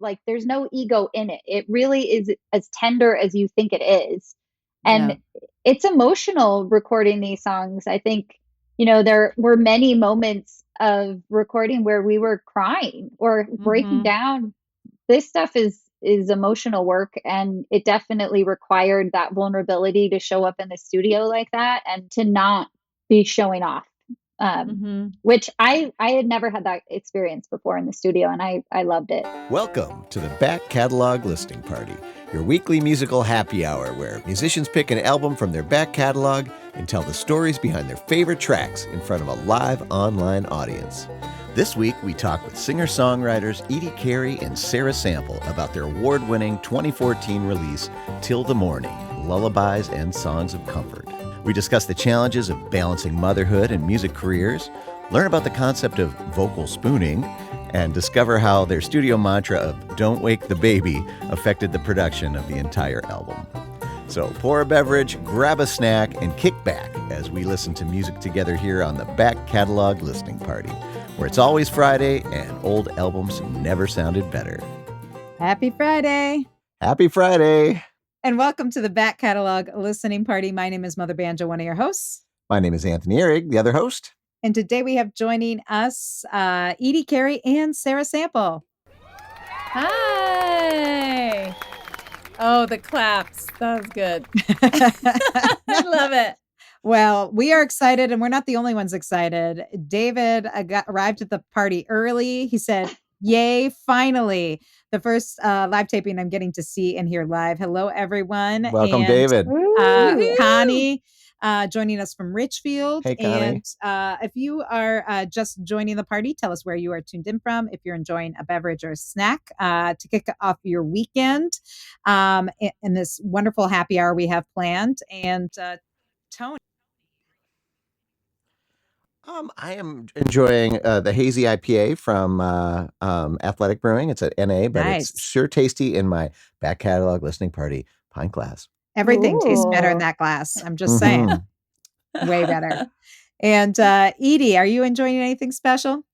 like there's no ego in it. It really is as tender as you think it is. Yeah. And it's emotional recording these songs. I think, there were many moments of recording where we were crying or breaking Mm-hmm. down. This stuff is emotional work, and it definitely required that vulnerability to show up in the studio like that and to not be showing off. Mm-hmm. Which I had never had that experience before in the studio, and I loved it. Welcome to the Back Catalog Listening Party, your weekly musical happy hour where musicians pick an album from their back catalog and tell the stories behind their favorite tracks in front of a live online audience. This week, we talk with singer-songwriters Edie Carey and Sarah Sample about their award-winning 2014 release, Til The Morning, Lullabies and Songs of Comfort. We discuss the challenges of balancing motherhood and music careers, learn about the concept of vocal spooning, and discover how their studio mantra of "Don't Wake the Baby" affected the production of the entire album. So pour a beverage, grab a snack, and kick back as we listen to music together here on the Back Catalog Listening Party, where it's always Friday and old albums never sounded better. Happy Friday. Happy Friday. And welcome to the Back Catalog Listening Party. My name is Mother Banjo, one of your hosts. My name is Anthony Ehrig, the other host. And today we have joining us Edie Carey and Sarah Sample. Hi. Oh, the claps. That was good. I love it. Well, we are excited, and we're not the only ones excited. David arrived at the party early. He said, yay, finally. The first live taping I'm getting to see and hear live. Hello, everyone. Welcome, and, David. Connie. Joining us from Richfield. Hey, Connie. And if you are just joining the party, tell us where you are tuned in from. If you're enjoying a beverage or a snack to kick off your weekend in this wonderful happy hour we have planned. And Tony. I am enjoying the hazy IPA from Athletic Brewing. It's at NA, but Nice. It's sure tasty in my Back Catalog Listening Party pint glass. Everything tastes better in Ooh. that glass. I'm just saying. Way better. And Edie, are you enjoying anything special?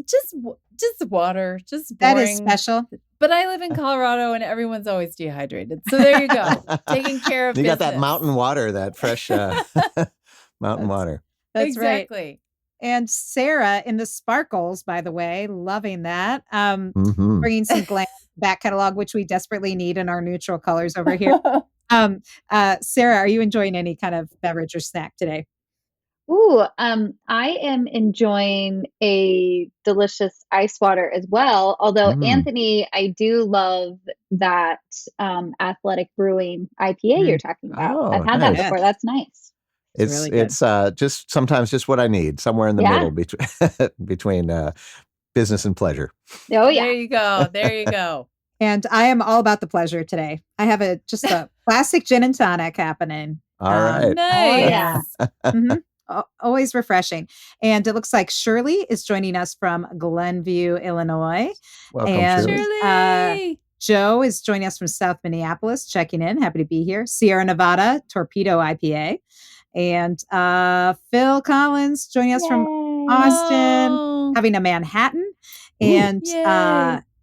Just water, just boring. That is special. But I live in Colorado and everyone's always dehydrated. So there you go. Taking care of You got that business. mountain water, that fresh mountain water. That's exactly. right. And Sarah in the sparkles, by the way, loving that. Bringing some glam back catalog, which we desperately need in our neutral colors over here. Sarah, are you enjoying any kind of beverage or snack today? Ooh, I am enjoying a delicious ice water as well. Although Anthony, I do love that Athletic Brewing IPA you're talking about. Oh, I've had nice. that before. That's nice. It's really good. it's just sometimes just what I need, somewhere in the middle between business and pleasure. Oh yeah. There you go. There you go. And I am all about the pleasure today. I have just a classic gin and tonic happening. All right. Nice. Always refreshing. And it looks like Shirley is joining us from Glenview, Illinois. Welcome, And Shirley. Joe is joining us from South Minneapolis, checking in. Happy to be here. Sierra Nevada, Torpedo IPA. And Phil Collins joining us from Austin, having a Manhattan. And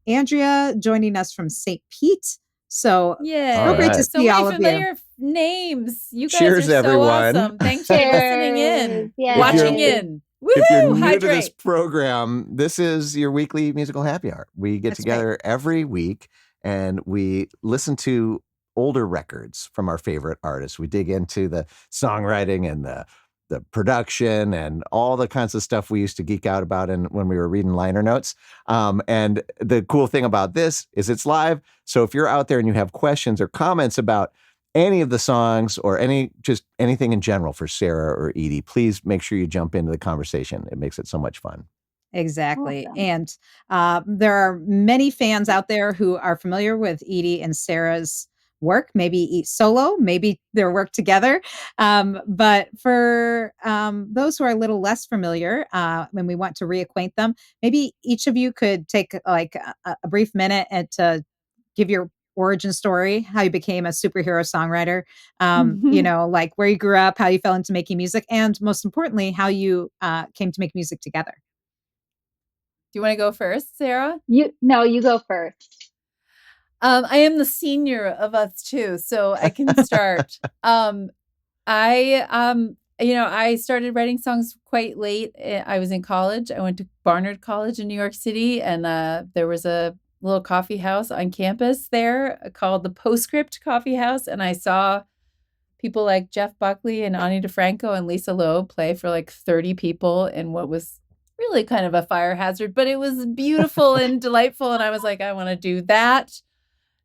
Andrea joining us from St. Pete. So yeah, great to see all of familiar names. You guys Cheers, are so everyone. awesome. Thanks for listening in, Yeah. watching in. If you're Woohoo! new Hydrate. to this program, this is your weekly musical happy hour. We get That's together every week and we listen to older records from our favorite artists. We dig into the songwriting and the production and all the kinds of stuff we used to geek out about when we were reading liner notes. And the cool thing about this is it's live. So if you're out there and you have questions or comments about any of the songs or anything in general for Sarah or Edie, please make sure you jump into the conversation. It makes it so much fun. Exactly. Awesome. And there are many fans out there who are familiar with Edie and Sarah's work, maybe solo, maybe their work together. But for those who are a little less familiar, when we want to reacquaint them, maybe each of you could take like a brief minute and to give your origin story, how you became a superhero songwriter, like where you grew up, how you fell into making music, and most importantly, how you came to make music together. you want to go first, Sarah? You go first. I am the senior of us too, so I can start. I started writing songs quite late. I was in college. I went to Barnard College in New York City, and there was a little coffee house on campus there called the Postscript Coffee House, and I saw people like Jeff Buckley and Ani DeFranco and Lisa Loeb play for like 30 people in what was really kind of a fire hazard, but it was beautiful and delightful, and I was like, I want to do that.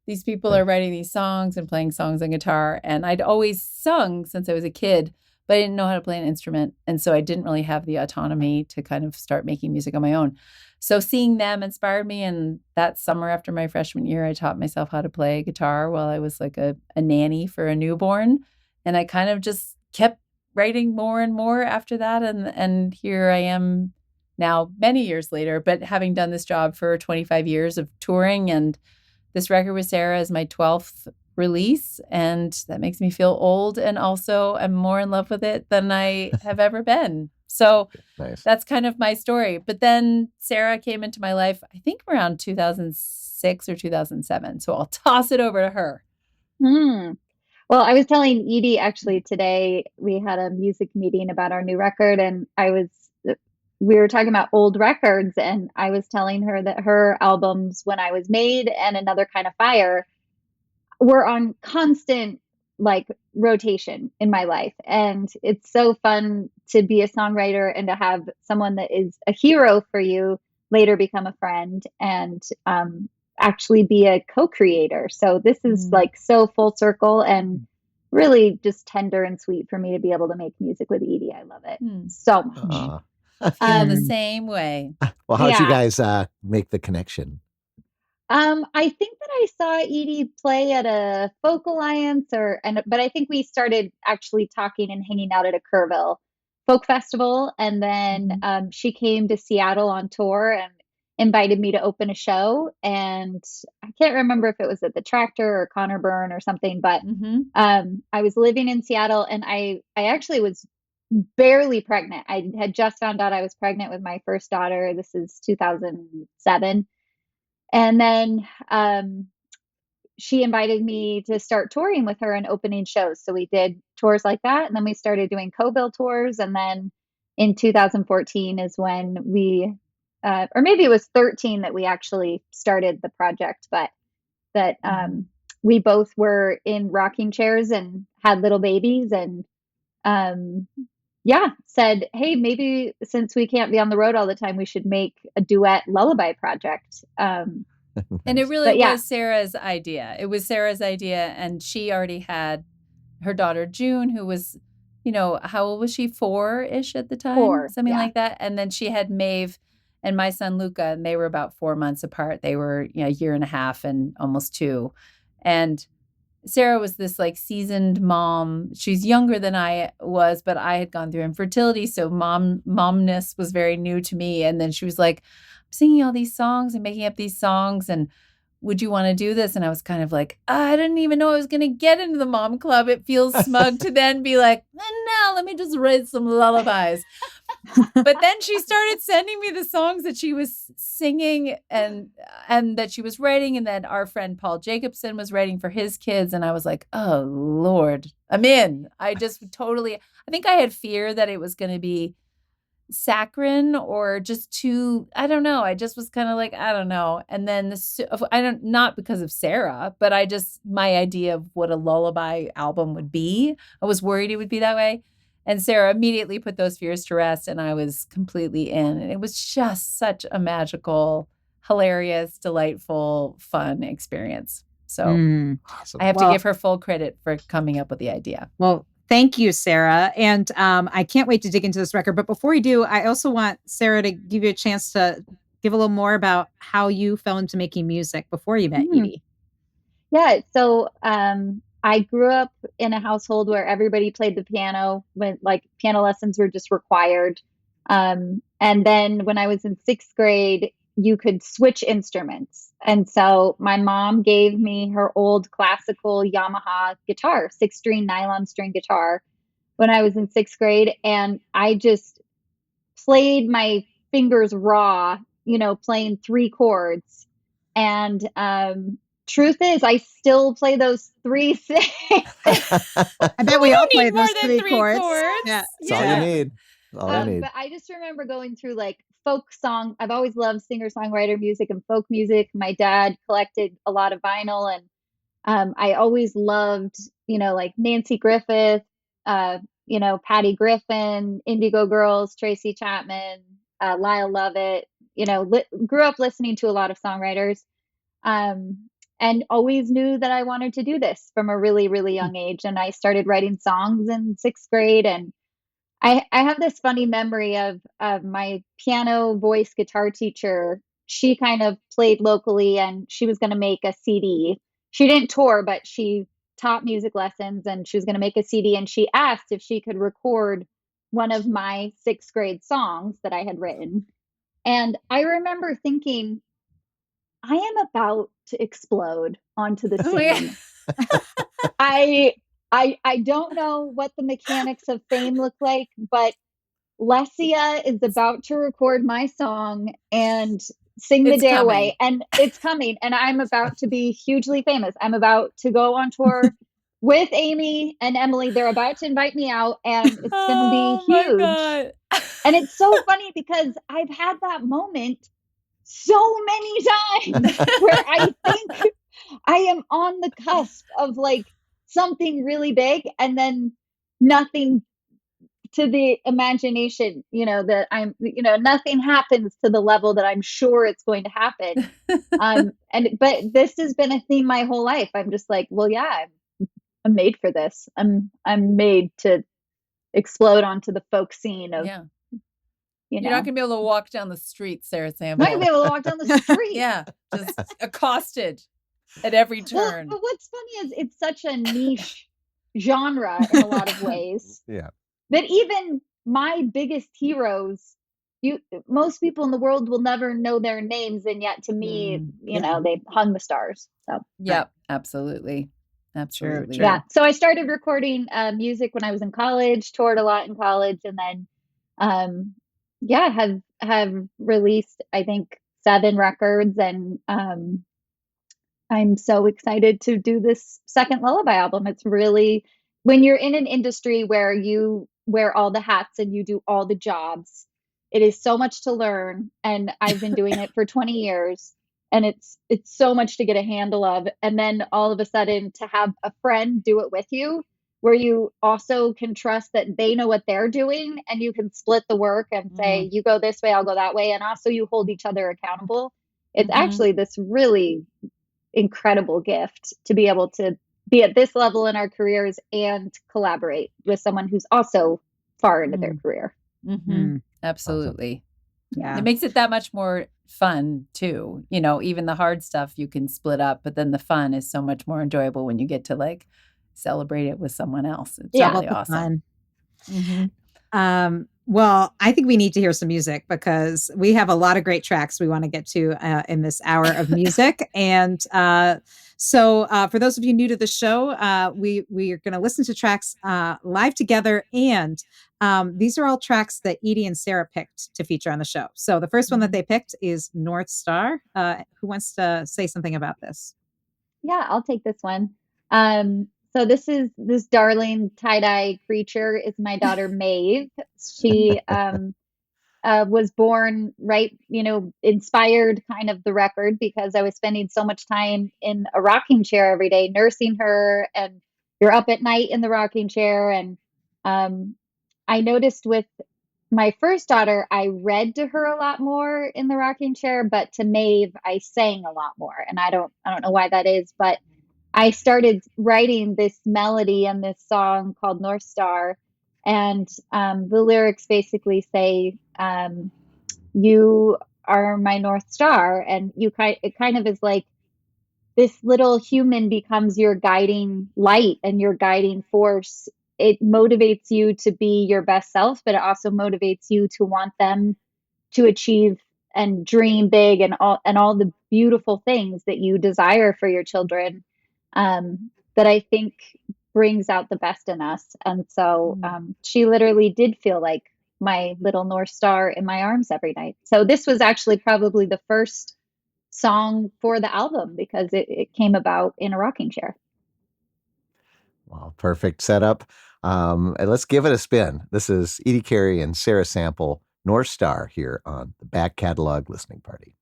These people are writing these songs and playing songs on guitar. And I'd always sung since I was a kid, but I didn't know how to play an instrument. And so I didn't really have the autonomy to kind of start making music on my own. So seeing them inspired me. And that summer after my freshman year, I taught myself how to play guitar while I was like a nanny for a newborn. And I kind of just kept writing more and more after that. And here I am now many years later, but having done this job for 25 years of touring, and this record with Sarah is my 12th release, and that makes me feel old, and also I'm more in love with it than I have ever been. So Nice. that's kind of my story. But then Sarah came into my life, I think around 2006 or 2007. So I'll toss it over to her. Well, I was telling Edie actually today, we had a music meeting about our new record, and we were talking about old records, and I was telling her that her albums, When I Was Made and Another Kind of Fire, were on constant like rotation in my life. And it's so fun to be a songwriter and to have someone that is a hero for you later become a friend and actually be a co-creator. So this is like so full circle and really just tender and sweet for me to be able to make music with Edie. I love it so much. I feel the same way. Well, how'd you guys make the connection? I think that I saw Edie play at a Folk Alliance but I think we started actually talking and hanging out at a Kerrville Folk Festival. And then she came to Seattle on tour and invited me to open a show. And I can't remember if it was at the Tractor or Connor Burn or something, but I was living in Seattle, and I actually was barely pregnant. I had just found out I was pregnant with my first daughter. This is 2007. And then she invited me to start touring with her and opening shows. So we did tours like that. And then we started doing co-bill tours. And then in 2014 is when or maybe it was 13 that we actually started the project, but that we both were in rocking chairs and had little babies, and said, hey, maybe since we can't be on the road all the time, we should make a duet lullaby project. And it really was Sarah's idea. It was Sarah's idea. And she already had her daughter, June, who was, how old was she? 4-ish at the time? 4, something like that. And then she had Maeve and my son, Luca, and they were about 4 months apart. They were, a year and a half and almost 2. And Sarah was this like seasoned mom. She's younger than I was, but I had gone through infertility. So momness was very new to me. And then she was like, I'm singing all these songs and making up these songs, and would you want to do this? And I was kind of like, I didn't even know I was going to get into the mom club. It feels smug to then be like, no, let me just write some lullabies. But then she started sending me the songs that she was singing and that she was writing, and that our friend Paul Jacobson was writing for his kids. And I was like, oh, Lord, I'm in. I think I had fear that it was going to be saccharine or just too, I don't know. I just was kind of like, I don't know. And then not because of Sarah, but my idea of what a lullaby album would be, I was worried it would be that way. And Sarah immediately put those fears to rest, and I was completely in. And it was just such a magical, hilarious, delightful, fun experience. So Awesome. I have to give her full credit for coming up with the idea. Well, thank you, Sarah. And I can't wait to dig into this record. But before we do, I also want Sarah to give you a chance to give a little more about how you fell into making music before you met Edie. Yeah. So I grew up in a household where everybody played the piano, when like piano lessons were just required. And then when I was in 6th grade, you could switch instruments. And so my mom gave me her old classical Yamaha guitar, 6-string nylon string guitar, when I was in 6th grade. And I just played my fingers raw playing 3 chords. And truth is, I still play those 3 things. I bet we all play need more those than 3 3 chords. chords. Yeah. That's all you need. That's all you need. But I just remember going through like folk song. I've always loved singer-songwriter music and folk music. My dad collected a lot of vinyl, and I always loved, like Nancy Griffith, Patty Griffin, Indigo Girls, Tracy Chapman, Lyle Lovett, grew up listening to a lot of songwriters, and always knew that I wanted to do this from a really, really young age. And I started writing songs in 6th grade. And I have this funny memory of my piano, voice, guitar teacher. She kind of played locally, and she was going to make a CD. She didn't tour, but she taught music lessons, and she was going to make a CD. And she asked if she could record one of my 6th grade songs that I had written. And I remember thinking, I am about to explode onto the Oh, yeah. scene. I don't know what the mechanics of fame look like, but Lesia is about to record my song and sing the It's day coming. away, and it's coming, and I'm about to be hugely famous. I'm about to go on tour with Amy and Emily. They're about to invite me out, and it's going to be Oh my huge. God. And it's so funny because I've had that moment so many times where I think I am on the cusp of like something really big, and then nothing to the imagination, that nothing happens to the level that I'm sure it's going to happen. But this has been a theme my whole life. I'm just like, well, yeah, I'm made for this. I'm made to explode onto the folk scene of, Yeah. You're not going to be able to walk down the street, Sarah not Sample. gonna be able to walk down the street. Yeah, just accosted at every turn. Well, but what's funny is it's such a niche genre in a lot of ways. Yeah. That even my biggest heroes, most people in the world will never know their names, and yet to me, they've hung the stars. So Yep, absolutely. Absolutely. True. yeah. So I started recording music when I was in college, toured a lot in college, and then have released, I think, 7 records, and I'm so excited to do this second Lullaby album. It's really, when you're in an industry where you wear all the hats and you do all the jobs, it is so much to learn. And I've been doing it for 20 years, and it's so much to get a handle of. And then all of a sudden to have a friend do it with you, where you also can trust that they know what they're doing, and you can split the work and say, you go this way, I'll go that way. And also you hold each other accountable. It's actually this really incredible gift to be able to be at this level in our careers and collaborate with someone who's also far into their career. Absolutely. Yeah. It makes it that much more fun too. Even the hard stuff you can split up, but then the fun is so much more enjoyable when you get to like celebrate it with someone else. It's really awesome. Well, I think we need to hear some music because we have a lot of great tracks we want to get to in this hour of music. And so for those of you new to the show, we are going to listen to tracks live together. And these are all tracks that Edie and Sarah picked to feature on the show. So the first one that they picked is North Star. Who wants to say something about this? Yeah, I'll take this one. So this darling tie-dye creature is my daughter Maeve. She was born right, inspired kind of the record because I was spending so much time in a rocking chair every day nursing her, and you're up at night in the rocking chair. And I noticed with my first daughter, I read to her a lot more in the rocking chair, but to Maeve, I sang a lot more. And I don't know why that is, but I started writing this melody and this song called North Star. And the lyrics basically say, you are my North Star. And it kind of is like this little human becomes your guiding light and your guiding force. It motivates you to be your best self, but it also motivates you to want them to achieve and dream big and all the beautiful things that you desire for your children. That I think brings out the best in us. And so she literally did feel like my little North Star in my arms every night. So this was actually probably the first song for the album because it came about in a rocking chair. Well, perfect setup. And let's give it a spin. This is Edie Carey and Sarah Sample, North Star, here on the Back Catalog Listening Party.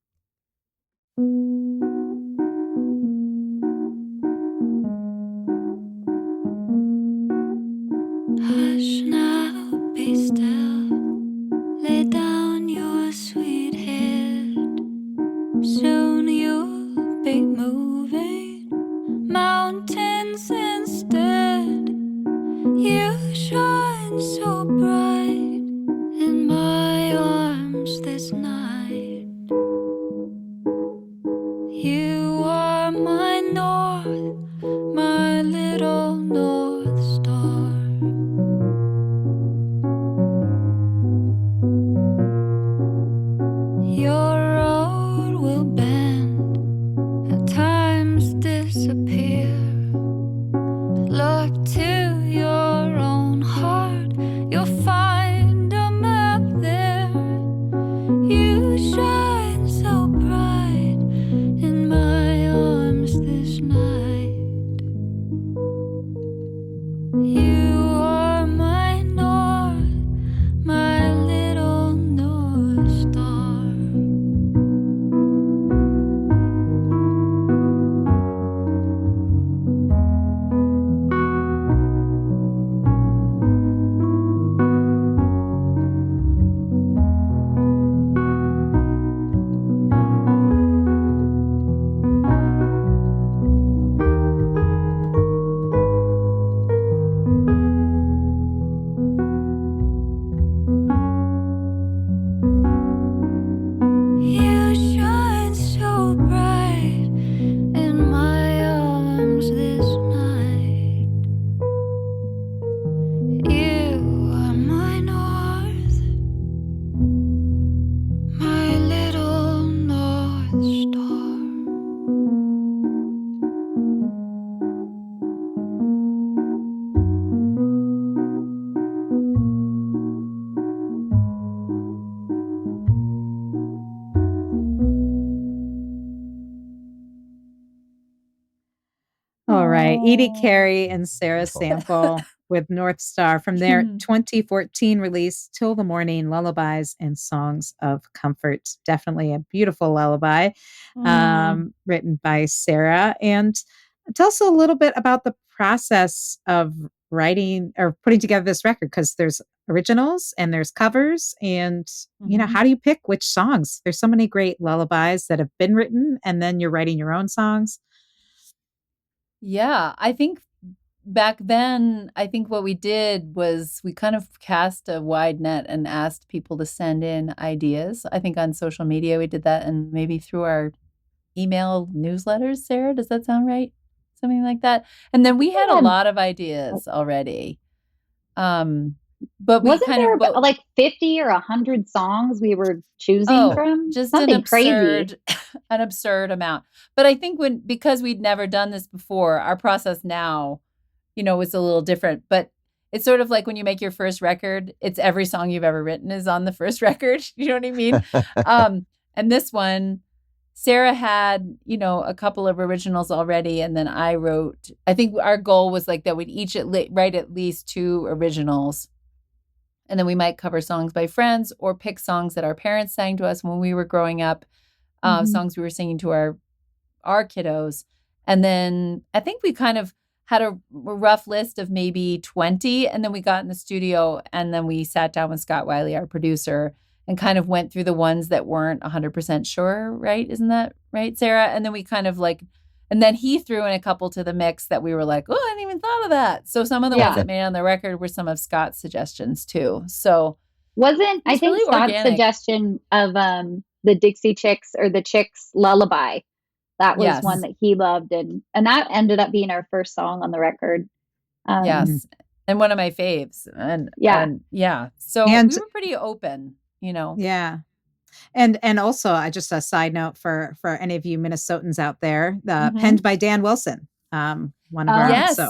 Hush now, be still. Lay down your sweet head. Soon you'll be moving mountains instead. You shine so bright in my arms this night. You are my north, my little North Star. Your road will bend, at times disappear. Look to your own heart, you'll find a map there. You shine so bright in my arms this night. You are my north, my little North Star. You shine so bright in my arms this night. You are my north, my little North Star. All right. Edie Aw. Carey and Sarah Wonderful. Sample with North Star from their 2014 release, Till the Morning, Lullabies and Songs of Comfort. Definitely a beautiful lullaby written by Sarah. And tell us a little bit about the process of writing or putting together this record, because there's originals and there's covers. And, how do you pick which songs? There's so many great lullabies that have been written, and then you're writing your own songs. Yeah, I think back then, I think what we did was we kind of cast a wide net and asked people to send in ideas. I think on social media we did that, and maybe through our email newsletters. Sarah, does that sound right? Something like that. And then we had a lot of ideas already. But we Wasn't kind there of like 50 or 100 songs we were choosing from? just Something crazy. an absurd amount. But I think because we'd never done this before, our process now, was a little different. But it's sort of like when you make your first record, it's every song you've ever written is on the first record. You know what I mean? And this one, Sarah had, a couple of originals already, and then I wrote. I think our goal was like that we'd each write at least 2 originals. And then we might cover songs by friends or pick songs that our parents sang to us when we were growing up, songs we were singing to our kiddos. And then I think we kind of had a rough list of maybe 20. And then we got in the studio, and then we sat down with Scott Wiley, our producer, and kind of went through the ones that weren't 100% sure, right? Isn't that right, Sarah? And then we kind of and then he threw in a couple to the mix that we were like, oh, I didn't even thought of that. So some of the ones that made on the record were some of Scott's suggestions too. So I think really Scott's organic. suggestion of the Dixie Chicks or the Chicks lullaby, that was one that he loved, and that ended up being our first song on the record. Yes, and one of my faves. And so we were pretty open, Yeah. And also, just a side note for any of you Minnesotans out there, penned by Dan Wilson, one of our yes. so.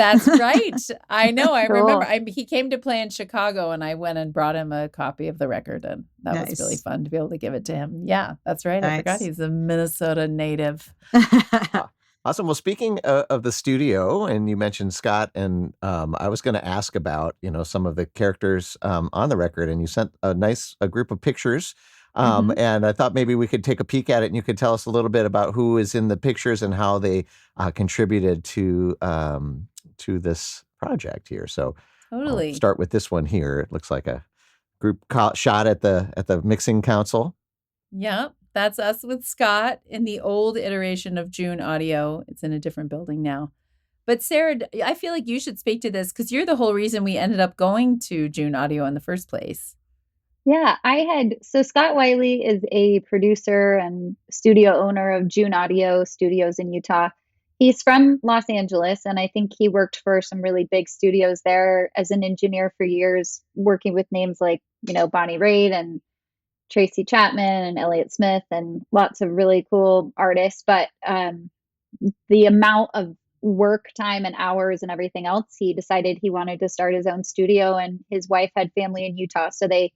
That's right. I know. I remember. Cool. He came to play in Chicago, and I went and brought him a copy of the record, and that was really Nice. fun to be able to give it to him. Yeah, that's right. I forgot Nice. he's a Minnesota native. Awesome. Well, speaking of the studio, and you mentioned Scott, and I was going to ask about, some of the characters on the record, and you sent a group of pictures. And I thought maybe we could take a peek at it, and you could tell us a little bit about who is in the pictures and how they contributed to this project here. So Totally. I'll start with this one here. It looks like a group shot at the mixing council. Yep. That's us with Scott in the old iteration of June Audio. It's in a different building now. But Sarah, I feel like you should speak to this because you're the whole reason we ended up going to June Audio in the first place. Yeah, so Scott Wiley is a producer and studio owner of June Audio Studios in Utah. He's from Los Angeles, and I think he worked for some really big studios there as an engineer for years, working with names like, Bonnie Raitt and Tracy Chapman and Elliott Smith and lots of really cool artists. But the amount of work time and hours and everything else, he decided he wanted to start his own studio, and his wife had family in Utah. So they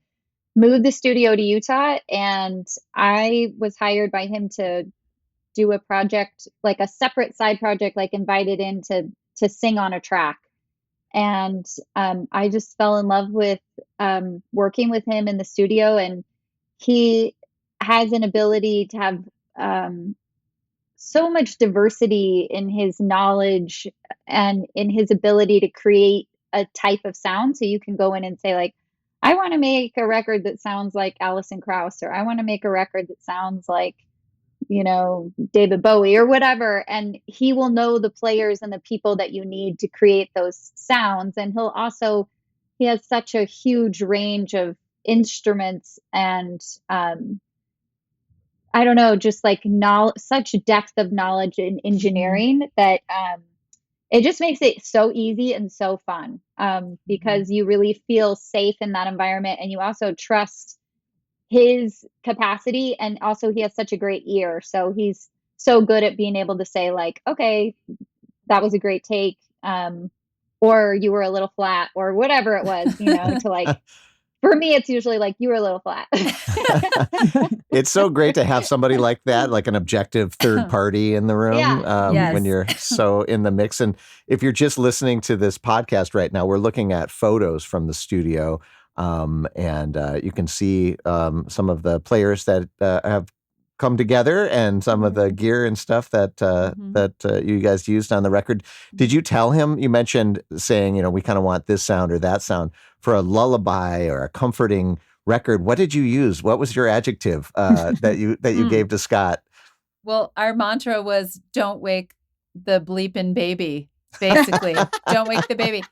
moved the studio to Utah, and I was hired by him to do a project, like a separate side project, like invited in to sing on a track. And I just fell in love with working with him in the studio, and he has an ability to have so much diversity in his knowledge and in his ability to create a type of sound. So you can go in and say, like, I want to make a record that sounds like Alison Krauss, or I want to make a record that sounds like, David Bowie or whatever. And he will know the players and the people that you need to create those sounds. And he has such a huge range of instruments and I don't know, just like such depth of knowledge in engineering that it just makes it so easy and so fun because you really feel safe in that environment, and you also trust his capacity, and also he has such a great ear, so he's so good at being able to say, like, okay, that was a great take, or you were a little flat, or whatever it was, to like, for me, it's usually like, you were a little flat. It's so great to have somebody like that, like an objective third party in the room Yes. when you're so in the mix. And if you're just listening to this podcast right now, we're looking at photos from the studio. And you can see some of the players that have come together, and some of the gear and stuff that you guys used on the record. Did you tell him? You mentioned saying, we kind of want this sound or that sound for a lullaby or a comforting record. What did you use? What was your adjective that you gave to Scott? Well, our mantra was, "Don't wake the bleeping baby." Basically, don't wake the baby.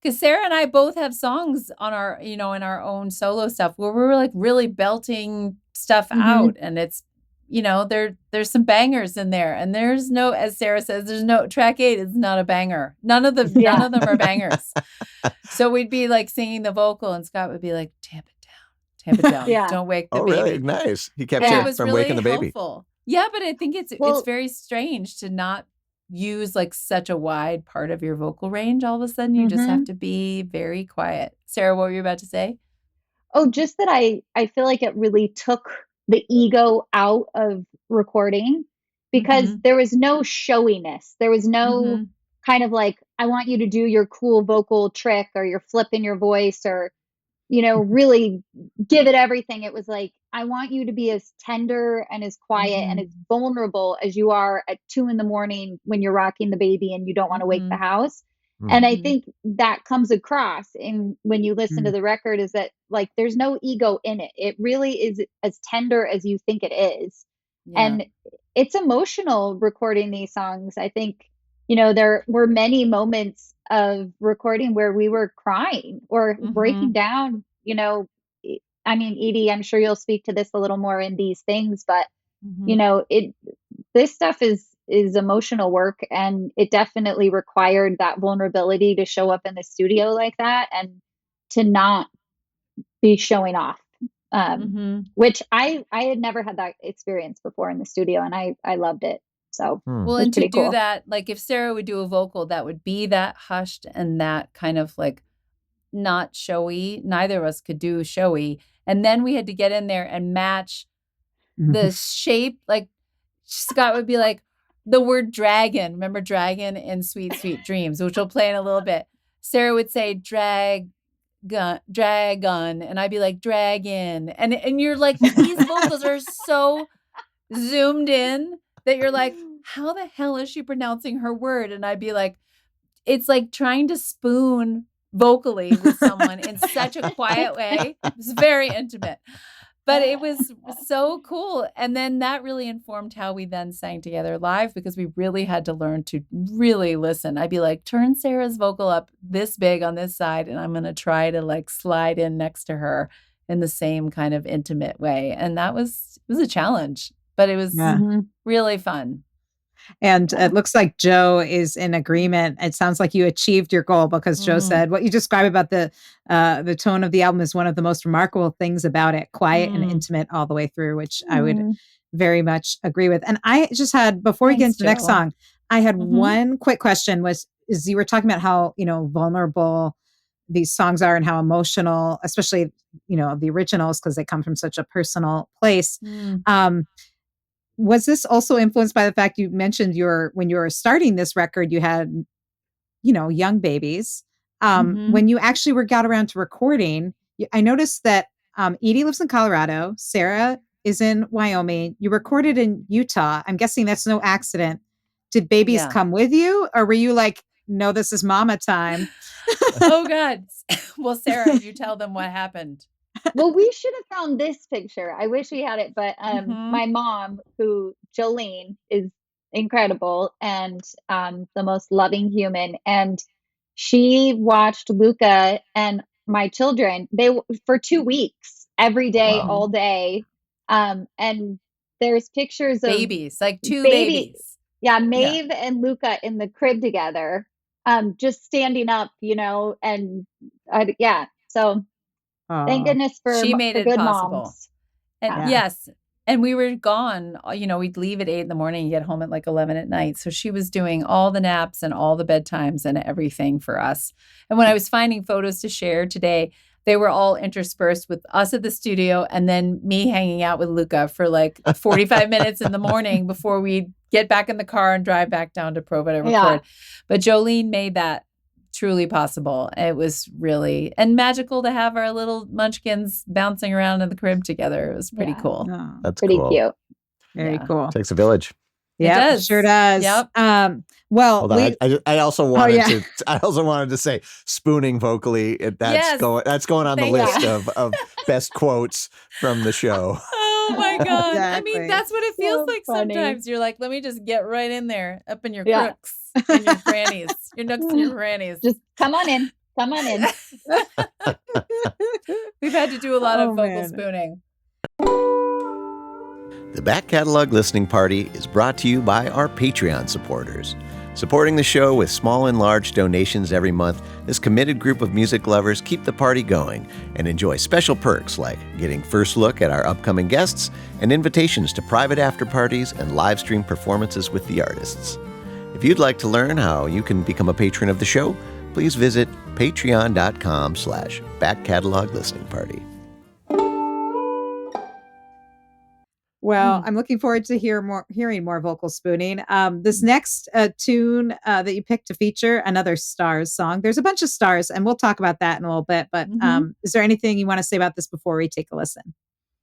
Because Sarah and I both have songs on our, in our own solo stuff where we're like really belting stuff out, and it's, there's some bangers in there, and there's no, as Sarah says, there's no track 8 is not a banger. None of them are bangers. So we'd be like singing the vocal, and Scott would be like, "Tamp it down, Yeah. don't wake the Oh, baby." really? Nice. He kept And it you was from really waking the baby. helpful. Yeah, but I think it's very strange to not use like such a wide part of your vocal range. All of a sudden you just have to be very quiet. Sarah, what were you about to say? Oh, just that I feel like it really took the ego out of recording, because there was no showiness. There was no kind of like, I want you to do your cool vocal trick, or your flip in your voice, or, really give it everything. It was like, I want you to be as tender and as quiet and as vulnerable as you are at 2 a.m. when you're rocking the baby and you don't want to wake the house. And I think that comes across when you listen to the record, is that like, there's no ego in it. It really is as tender as you think it is. Yeah. And it's emotional recording these songs. I think, there were many moments of recording where we were crying or breaking down, I mean, Edie, I'm sure you'll speak to this a little more in these things, but this stuff is emotional work, and it definitely required that vulnerability to show up in the studio like that, and to not be showing off, which I had never had that experience before in the studio, and I loved it. So Well, it was and to pretty do cool. that, like if Sarah would do a vocal, that would be that hushed and that kind of like not showy. Neither of us could do showy. And then we had to get in there and match the shape. Like Scott would be like, the word dragon. Remember dragon in Sweet, Sweet Dreams, which we'll play in a little bit. Sarah would say dragon, and I'd be like dragon. And you're like, these vocals are so zoomed in that you're like, how the hell is she pronouncing her word? And I'd be like, it's like trying to spoon vocally with someone in such a quiet way. It was very intimate, but it was so cool. And then that really informed how we then sang together live, because we really had to learn to really listen. I'd be like, turn Sarah's vocal up this big on this side, and I'm going to try to like slide in next to her in the same kind of intimate way. And it was a challenge, but it was really fun. And it looks like Joe is in agreement. It sounds like you achieved your goal, because Joe said what you describe about the tone of the album is one of the most remarkable things about it, quiet and intimate all the way through, which I would very much agree with. And I just had, before we get into the next song, I had one quick question is you were talking about how, vulnerable these songs are and how emotional, especially, the originals, because they come from such a personal place. Was this also influenced by the fact you mentioned when you were starting this record, you had, young babies? When you actually got around to recording, I noticed that Edie lives in Colorado. Sarah is in Wyoming. You recorded in Utah. I'm guessing that's no accident. Did babies come with you? Or were you like, no, this is mama time? Oh, God. Well, Sarah, you tell them what happened. Well, we should have found this picture. I wish we had it, but my mom, who Jolene, is incredible and the most loving human, and she watched Luca and my children for 2 weeks, every day, all day. And there's pictures of babies, like two babies. Yeah, Maeve and Luca in the crib together, just standing up, and so. Thank goodness she made it good possible. Moms. And yes. And we were gone, we'd leave at 8 a.m, and get home at like 11 at night. So she was doing all the naps and all the bedtimes and everything for us. And when I was finding photos to share today, they were all interspersed with us at the studio and then me hanging out with Luca for like 45 minutes in the morning before we get back in the car and drive back down to Provo to record. Yeah. But Jolene made that truly possible. It was really magical to have our little munchkins bouncing around in the crib together. It was pretty cool. Oh, that's pretty cool. Cute. Very cool. Takes a village. Yeah, sure does. Yep. Well, hold on. I also wanted I also wanted to say spooning vocally. That's going on the list of best quotes from the show. Oh my God. Exactly. I mean, that's what it feels like funny. Sometimes. You're like, let me just get right in there, up in your crooks and your crannies, your nooks and your crannies. Just come on in. Come on in. We've had to do a lot of vocal spooning. The Back Catalog Listening Party is brought to you by our Patreon supporters. Supporting the show with small and large donations every month, this committed group of music lovers keep the party going and enjoy special perks like getting first look at our upcoming guests and invitations to private after parties and live stream performances with the artists. If you'd like to learn how you can become a patron of the show, please visit patreon.com/backcataloglisteningparty. Well, I'm looking forward to hearing more vocal spooning. This next tune that you picked to feature, another Stars song. There's a bunch of stars, and we'll talk about that in a little bit. But is there anything you want to say about this before we take a listen?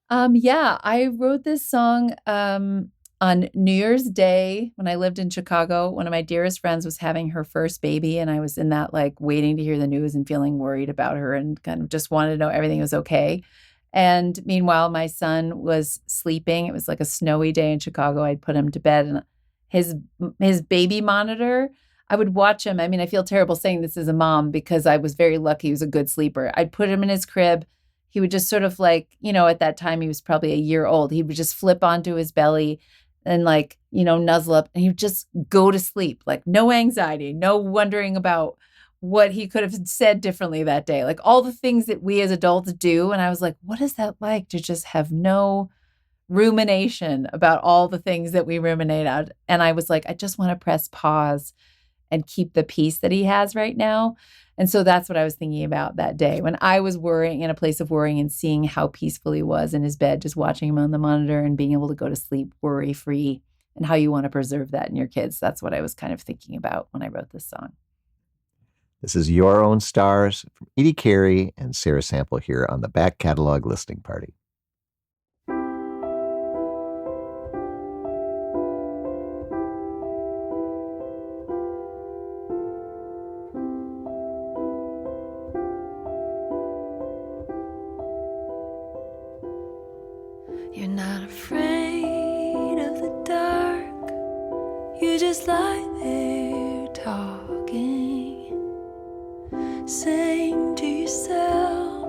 I wrote this song on New Year's Day when I lived in Chicago. One of my dearest friends was having her first baby, and I was in that like waiting to hear the news and feeling worried about her and kind of just wanted to know everything was okay. And meanwhile, my son was sleeping. It was like a snowy day in Chicago. I'd put him to bed, and his baby monitor, I would watch him. I mean, I feel terrible saying this as a mom because I was very lucky. He was a good sleeper. I'd put him in his crib. He would just sort of like, at that time he was probably a year old. He would just flip onto his belly and like, nuzzle up, and he would just go to sleep. Like no anxiety, no wondering about what he could have said differently that day, like all the things that we as adults do. And I was like, what is that like to just have no rumination about all the things that we ruminate out. And I was like, I just want to press pause and keep the peace that he has right now. And so that's what I was thinking about that day when I was worrying, in a place of worrying, and seeing how peaceful he was in his bed, just watching him on the monitor and being able to go to sleep worry free, and how you want to preserve that in your kids. That's what I was kind of thinking about when I wrote this song. This is Your Own Stars from Edie Carey and Sarah Sample here on the Back Catalog Listening Party. You're not afraid of the dark. You just lie there talking, saying to yourself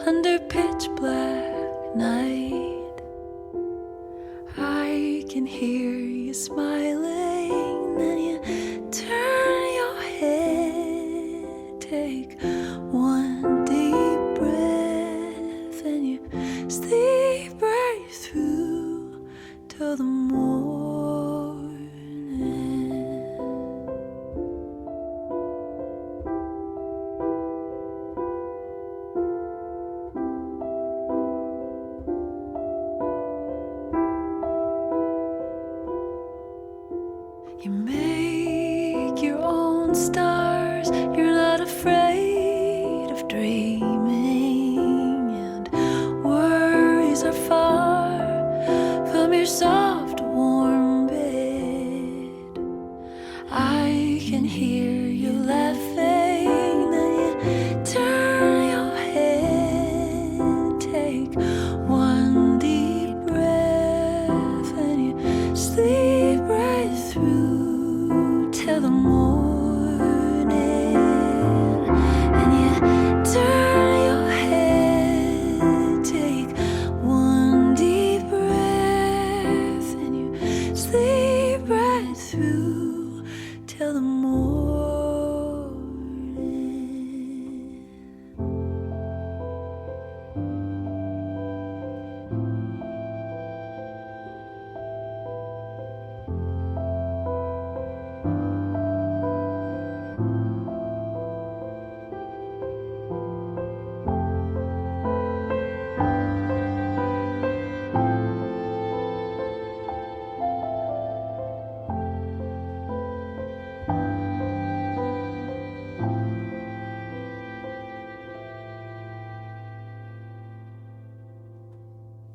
under pitch black night. I can hear you smiling, then you turn your head, take one deep breath, and you sleep right through till the morning. You make your own stars. You're not afraid of dreaming, and worries are far from your soft, warm bed. I can hear you laughing, then you turn your head, take one deep breath, and you sleep right through till the morning. And you turn your head, take one deep breath, and you sleep right through till the morning.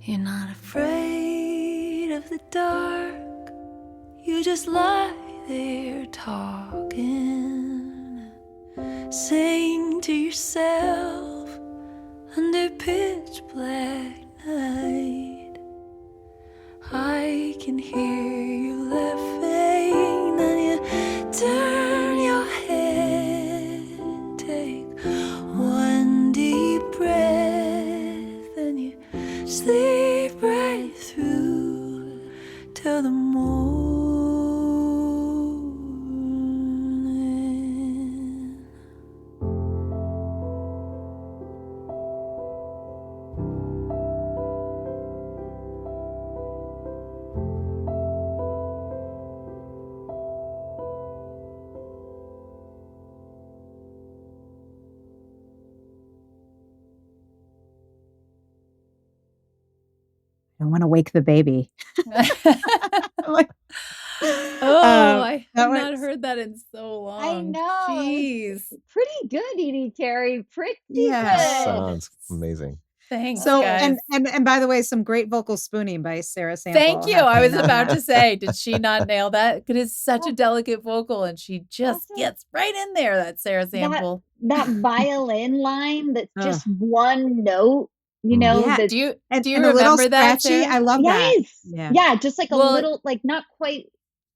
You're not afraid of the dark. You just lie there talking, saying to yourself under pitch black night. I can hear you laughing, then you turn your head, take one deep breath, and you sleep right through till the morning. I want to wake the baby. Like, I that have not was- heard that in so long. I know. Jeez. Pretty good, Edie Carey. Pretty Yeah. good. Sounds amazing. Thanks, So guys. and by the way, some great vocal spooning by Sarah Sample. Thank you. I was about to say, did she not nail that? It is such a Well, delicate vocal, and she just also- gets right in there. That Sarah Sample. That violin line that's Ugh. just one note, you know, Yeah. that's Do you and, do you and a little remember that? scratchy. Sarah? I love that. yes. Yeah. Yeah, just like a Well- little, like not quite,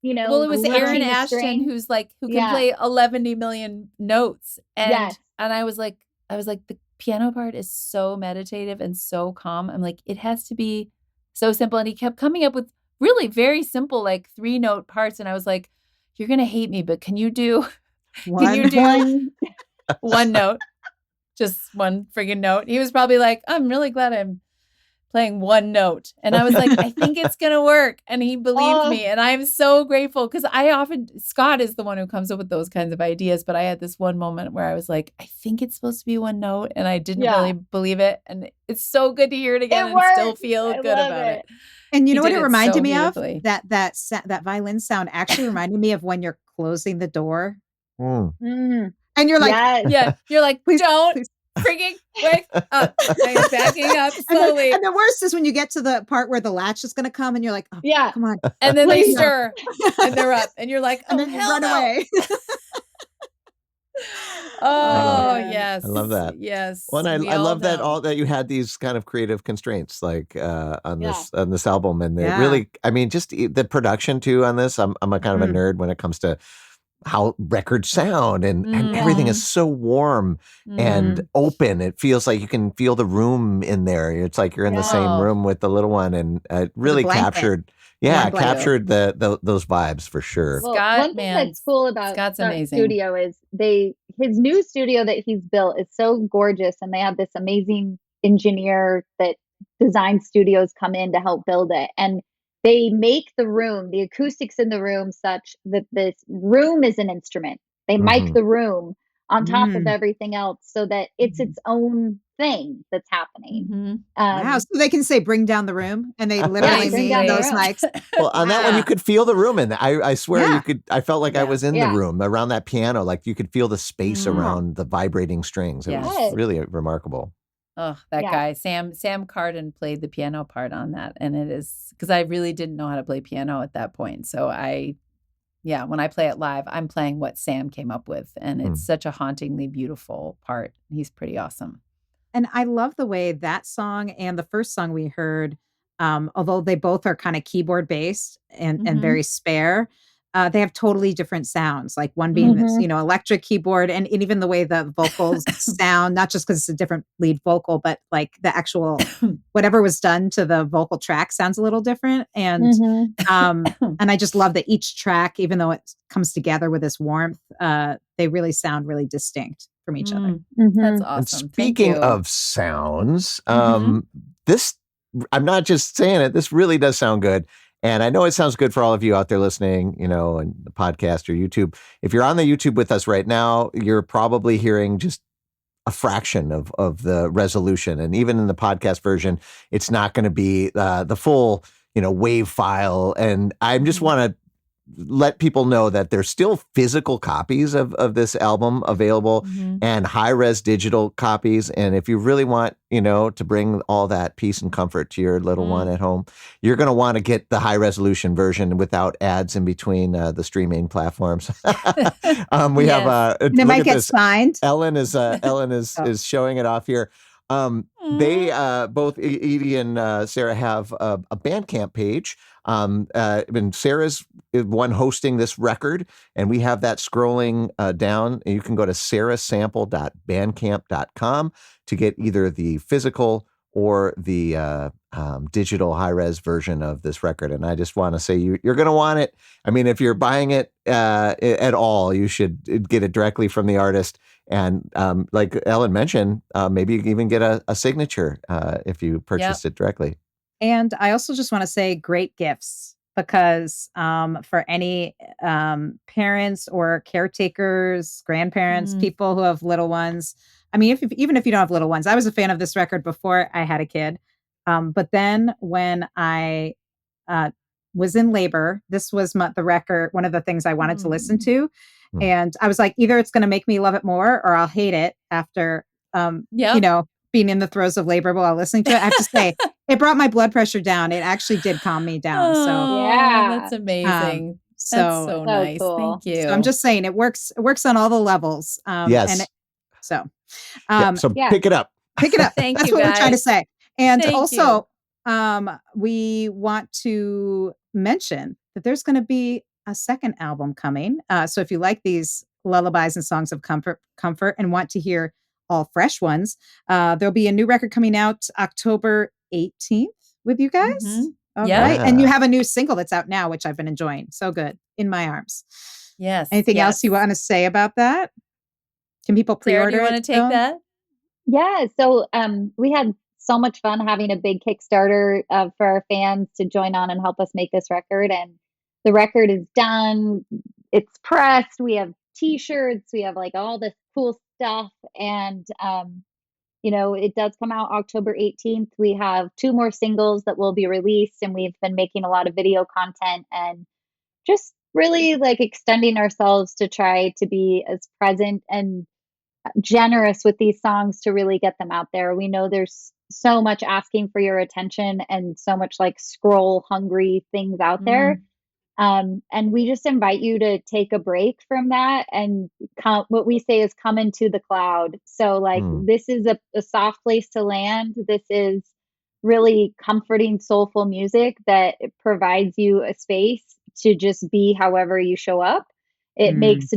you know, Well, it was touching Aaron the Ashton string. who can Yeah. play 11 million notes, and Yes. and I was like, the piano part is so meditative and so calm. I'm like, it has to be so simple, and he kept coming up with really very simple, like 3-note parts, and I was like, you're gonna hate me, but can you do One. One. one note, just one friggin' note? He was probably like, I'm really glad I'm playing one note. And I was like, I think it's going to work. And he believed me. And I'm so grateful because Scott is the one who comes up with those kinds of ideas. But I had this one moment where I was like, I think it's supposed to be one note. And I didn't really believe it. And it's so good to hear it again and still feel good about it. And you know what it reminded so me of? That violin sound actually reminded me of when you're closing the door. And you're like, you're like, please, don't freaking wake up. I'm backing up slowly. And the worst is when you get to the part where the latch is going to come and you're like, oh, come on. And then they stir and they're up and you're like, and then you run away. Yes. I love that. Yes. Well, and I love that you had these kind of creative constraints like on this album. And they really, I mean, just the production too on this. I'm a kind of a nerd when it comes to how records sound and everything is so warm and open. It feels like you can feel the room in there. It's like you're in the same room with the little one, and it really captured those vibes for sure. Well, one thing that's cool about Scott's studio is his new studio that he's built is so gorgeous, and they have this amazing engineer that design studios come in to help build it, and they make the acoustics in the room such that this room is an instrument. They mic the room on top of everything else so that it's its own thing that's happening. Wow. So they can say, bring down the room. And they literally mean those mics. Well, on that one, you could feel the room in that. I swear you could. I felt like I was in the room around that piano. Like you could feel the space around the vibrating strings. It was really remarkable. Oh, that guy, Sam Carden played the piano part on that. And it is because I really didn't know how to play piano at that point. So when I play it live, I'm playing what Sam came up with. And it's such a hauntingly beautiful part. He's pretty awesome. And I love the way that song and the first song we heard, although they both are kind of keyboard based and very spare, they have totally different sounds. Like one being this, electric keyboard, and even the way the vocals sound, not just because it's a different lead vocal, but like the actual whatever was done to the vocal track sounds a little different. And and I just love that each track, even though it comes together with this warmth, they really sound really distinct from each other. That's awesome. And speaking of sounds, this, I'm not just saying it, this really does sound good. And I know it sounds good for all of you out there listening, and the podcast or YouTube. If you're on the YouTube with us right now, you're probably hearing just a fraction of the resolution. And even in the podcast version, it's not going to be the full, wave file. And I just want to let people know that there's still physical copies of this album available and high-res digital copies. And if you really want, to bring all that peace and comfort to your little one at home, you're going to want to get the high-resolution version without ads in between the streaming platforms. We have it might get signed. Ellen is showing it off here. They both Edie and Sarah have a Bandcamp page. And Sarah's one hosting this record, and we have that scrolling down. You can go to sarahsample.bandcamp.com to get either the physical or the digital high-res version of this record. And I just want to say you're going to want it. I mean, if you're buying it at all, you should get it directly from the artist. And like Ellen mentioned, maybe you can even get a signature if you purchase it directly. And I also just want to say great gifts, because for any parents or caretakers, grandparents, people who have little ones. I mean, even if you don't have little ones, I was a fan of this record before I had a kid. But then when I was in labor, this was the record, one of the things I wanted to listen to. And I was like, either it's going to make me love it more or I'll hate it after, being in the throes of labor while listening to it. I have to say, it brought my blood pressure down. It actually did calm me down. That's amazing. That's so nice. Cool. Thank you. So I'm just saying it works on all the levels. Yes. So pick it up. Pick it up. Thank That's you, what guys. we're trying to say. And Thank also, we want to mention that there's going to be a second album coming. So if you like these lullabies and songs of comfort and want to hear all fresh ones, there'll be a new record coming out October 18th with you guys. All right. And you have a new single that's out now, which I've been enjoying. So good. In My Arms. Yes. Anything else you want to say about that? Can people pre-order Sarah, do you want to take that? Yeah. So we had so much fun having a big Kickstarter for our fans to join on and help us make this record. And the record is done. It's pressed. We have t-shirts. We have like all this cool stuff. And, it does come out October 18th. We have 2 more singles that will be released, and we've been making a lot of video content and just really like extending ourselves to try to be as present and generous with these songs to really get them out there. We know there's so much asking for your attention and so much like scroll hungry things out there. And we just invite you to take a break from that and what we say is come into the cloud. So like this is a soft place to land. This is really comforting, soulful music that provides you a space to just be however you show up. It makes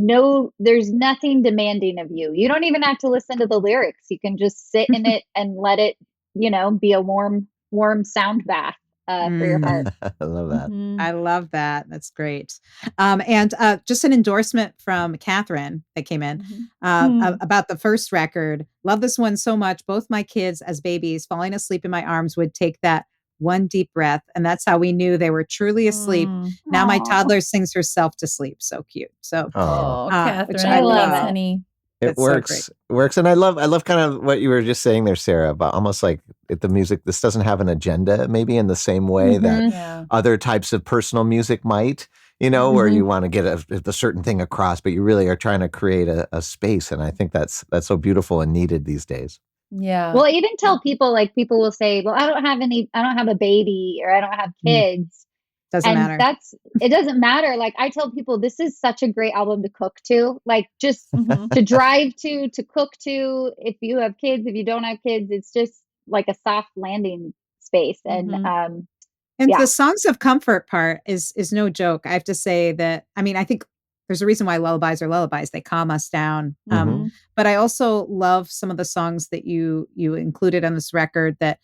there's nothing demanding of you. You don't even have to listen to the lyrics. You can just sit in it and let it, be a warm sound bath for your heart. I love that. I love that. That's great. And just an endorsement from Catherine that came in about the first record. Love this one so much. Both my kids as babies falling asleep in my arms would take that one deep breath. And that's how we knew they were truly asleep. Now my toddler sings herself to sleep. So cute. So, Catherine, which I love. Honey. It works. And I love kind of what you were just saying there, Sarah, about almost like the music, this doesn't have an agenda, maybe in the same way that other types of personal music might, where you want to get a certain thing across, but you really are trying to create a space. And I think that's so beautiful and needed these days. Yeah. Well, even tell people, like people will say, well, I don't have a baby or I don't have kids. Doesn't matter. It doesn't matter. Like I tell people, this is such a great album to cook to, like just to drive to cook to. If you have kids, if you don't have kids, it's just like a soft landing space. And, the Songs of Comfort part is no joke. I have to say that, I think there's a reason why lullabies are lullabies. They calm us down. But I also love some of the songs that you included on this record that,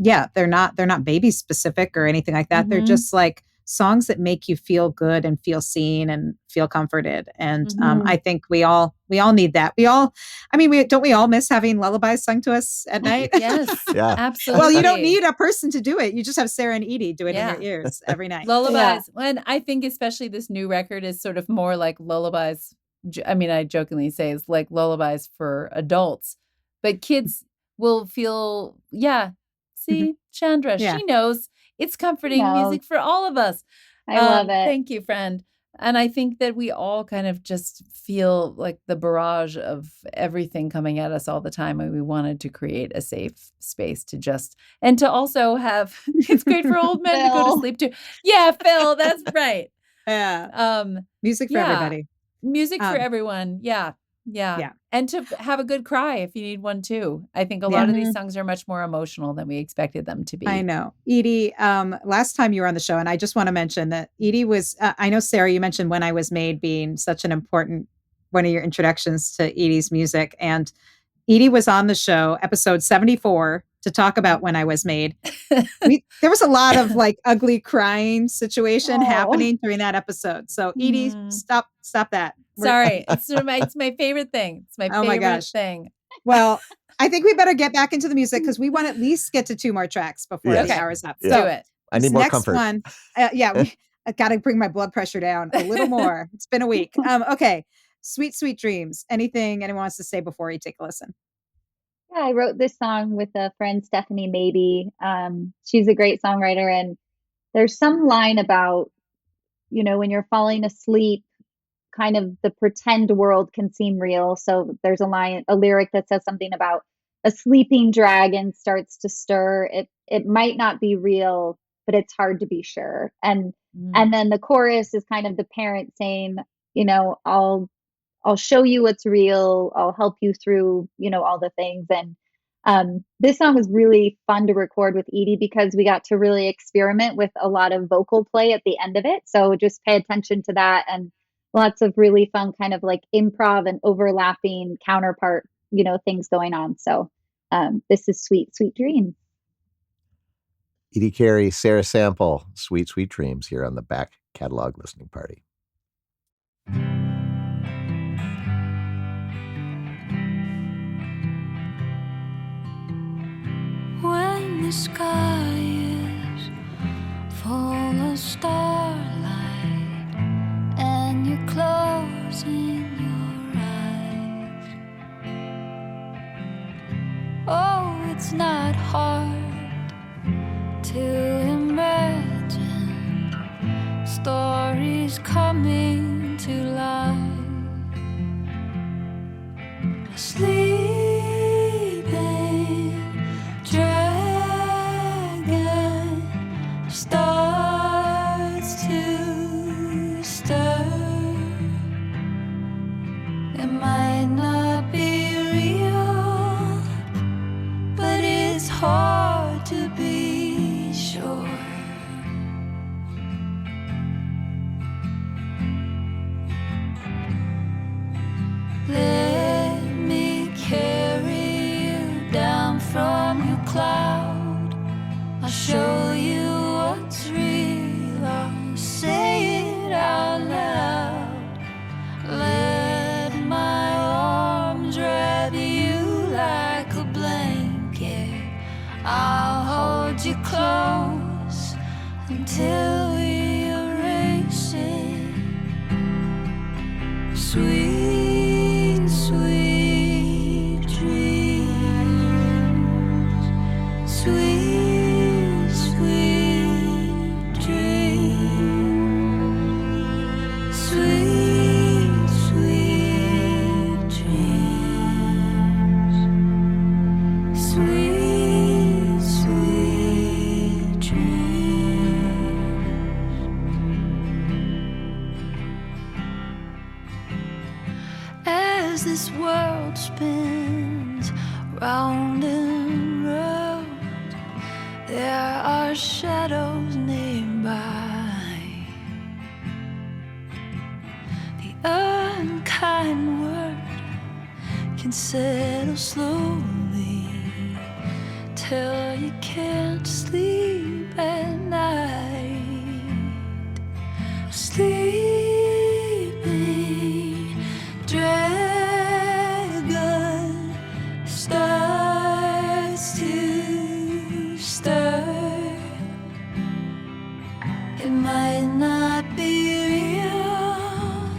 they're not baby specific or anything like that. They're just like songs that make you feel good and feel seen and feel comforted. And I think we all need that. Don't we all miss having lullabies sung to us at night? Yes, absolutely. Well, you don't need a person to do it. You just have Sarah and Edie do it in your ears every night. Lullabies. And I think especially this new record is sort of more like lullabies. I jokingly say it's like lullabies for adults, but kids will feel, see, Chandra, she knows it's comforting music for all of us. I love it. Thank you, friend. And I think that we all kind of just feel like the barrage of everything coming at us all the time. And we wanted to create a safe space and to also have, it's great for old men to go to sleep too. Yeah, Phil, that's right. Yeah. Music for everybody. Music for everyone. Yeah. And to have a good cry if you need one too. I think a lot of these songs are much more emotional than we expected them to be. I know. Edie, last time you were on the show, and I just want to mention that Edie was, I know, Sarah, you mentioned When I Was Made being such an important, one of your introductions to Edie's music. And Edie was on the show, episode 74, to talk about When I Was Made. There was a lot of like ugly crying situation happening during that episode. So Edie, stop that. Sorry. It's my favorite thing. It's my favorite thing. Well, I think we better get back into the music because we want to at least get to 2 more tracks before the hour's up. Yeah. So do it. I need more next comfort. One, I got to bring my blood pressure down a little more. It's been a week. Okay. Sweet, Sweet Dreams. Anything anyone wants to say before you take a listen? Yeah, I wrote this song with a friend, Stephanie Maybe. She's a great songwriter. And there's some line about, when you're falling asleep, kind of the pretend world can seem real. So there's a lyric that says something about a sleeping dragon starts to stir. It might not be real, but it's hard to be sure. And then the chorus is kind of the parent saying, I'll show you what's real. I'll help you through, all the things. And this song was really fun to record with Edie because we got to really experiment with a lot of vocal play at the end of it. So just pay attention to that, and lots of really fun kind of like improv and overlapping counterpart, things going on. So this is Sweet, Sweet Dreams. Edie Carey, Sarah Sample, Sweet, Sweet Dreams here on the Back Catalog Listening Party. the sky is full of starlight, and you're closing your eyes. Oh, it's not hard to imagine stories coming to life. Sleeping dragon starts to stir. It might not be real, but it's hard to be sure. Let me carry you down from your cloud. I'll show you what's real. I'll say it out loud. Let my arms wrap you like a blanket. I'll hold you close until we erase it. Sweet, sweet dreams. Sweet, sweet dreams. Sweet, sweet dreams. Sweet, sweet dreams. As this world spins round and round, there are shadows nearby. The unkind word can settle slowly till you can't sleep at night. Sleeping dragon starts to stir. It might not be real,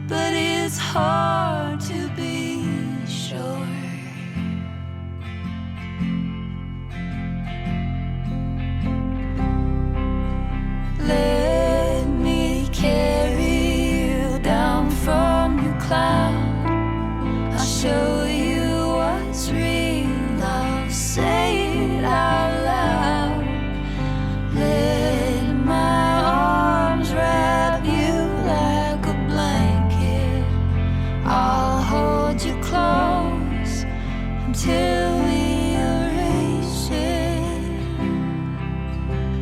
but it's hard to be sure. Let me carry you down from your cloud. I'll show you what's real. I'll say it out loud. Let my arms wrap you like a blanket. I'll hold you close until we erase it.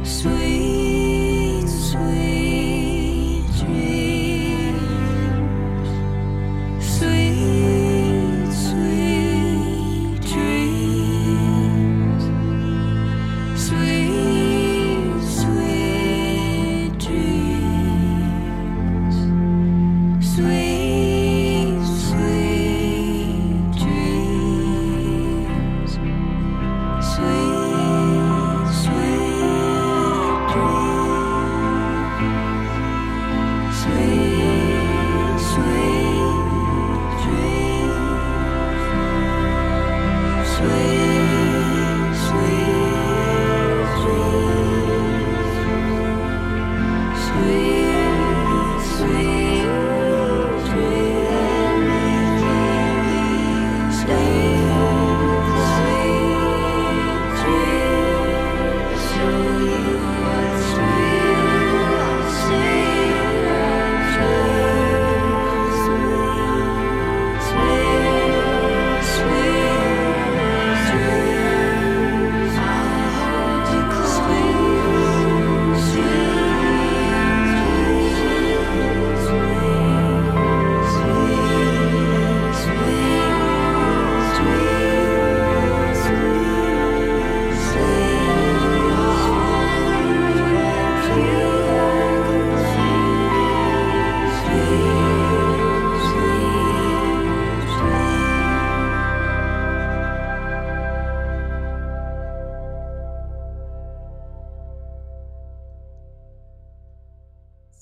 Sweet, sweet dreams. Sweet, sweet dreams. Sweet, sweet dreams. Sweet, sweet dreams. Sweet, sweet dreams. Sweet, sweet dreams. Sweet, sweet dreams. Sweet, sweet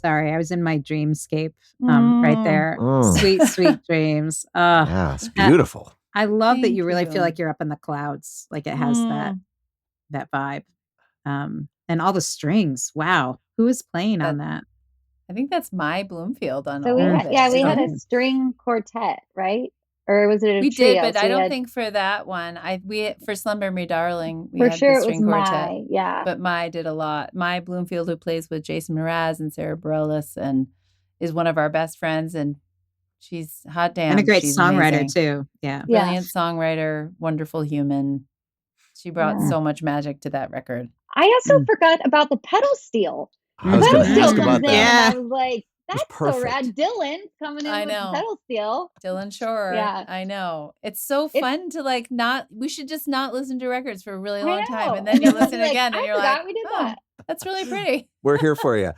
Sorry, I was in my dreamscape right there. Sweet, sweet dreams. Yeah, it's beautiful. I love that Thank you really feel you. like you're up in the clouds. Like it has that vibe. And all the strings. Wow. Who is playing on that? I think that's my Bloomfield on So all we of had, it. yeah, we Is had it? a string quartet, right? Or was it a We trio? did, but So I we don't had, think for that one. We for Slumber Me Darling, we for had sure the it was string quartet. my, yeah. But Mai did a lot. Mai Bloomfield, who plays with Jason Mraz and Sarah Bareilles and is one of our best friends, and she's hot damn. And a great she's songwriter amazing. too. Yeah. Brilliant songwriter, wonderful human. She brought so much magic to that record. I also forgot about the pedal steel. I was The going pedal to steel ask comes about in, that. and I was like, that's so rad. Dylan's coming in I with the know. pedal steel. Dylan Shore. Yeah. I know. It's so fun to like we should just not listen to records for a really I long time. know. And then you I'll be listen like, again and I you're forgot like, we did oh, that. that's really pretty. We're here for you.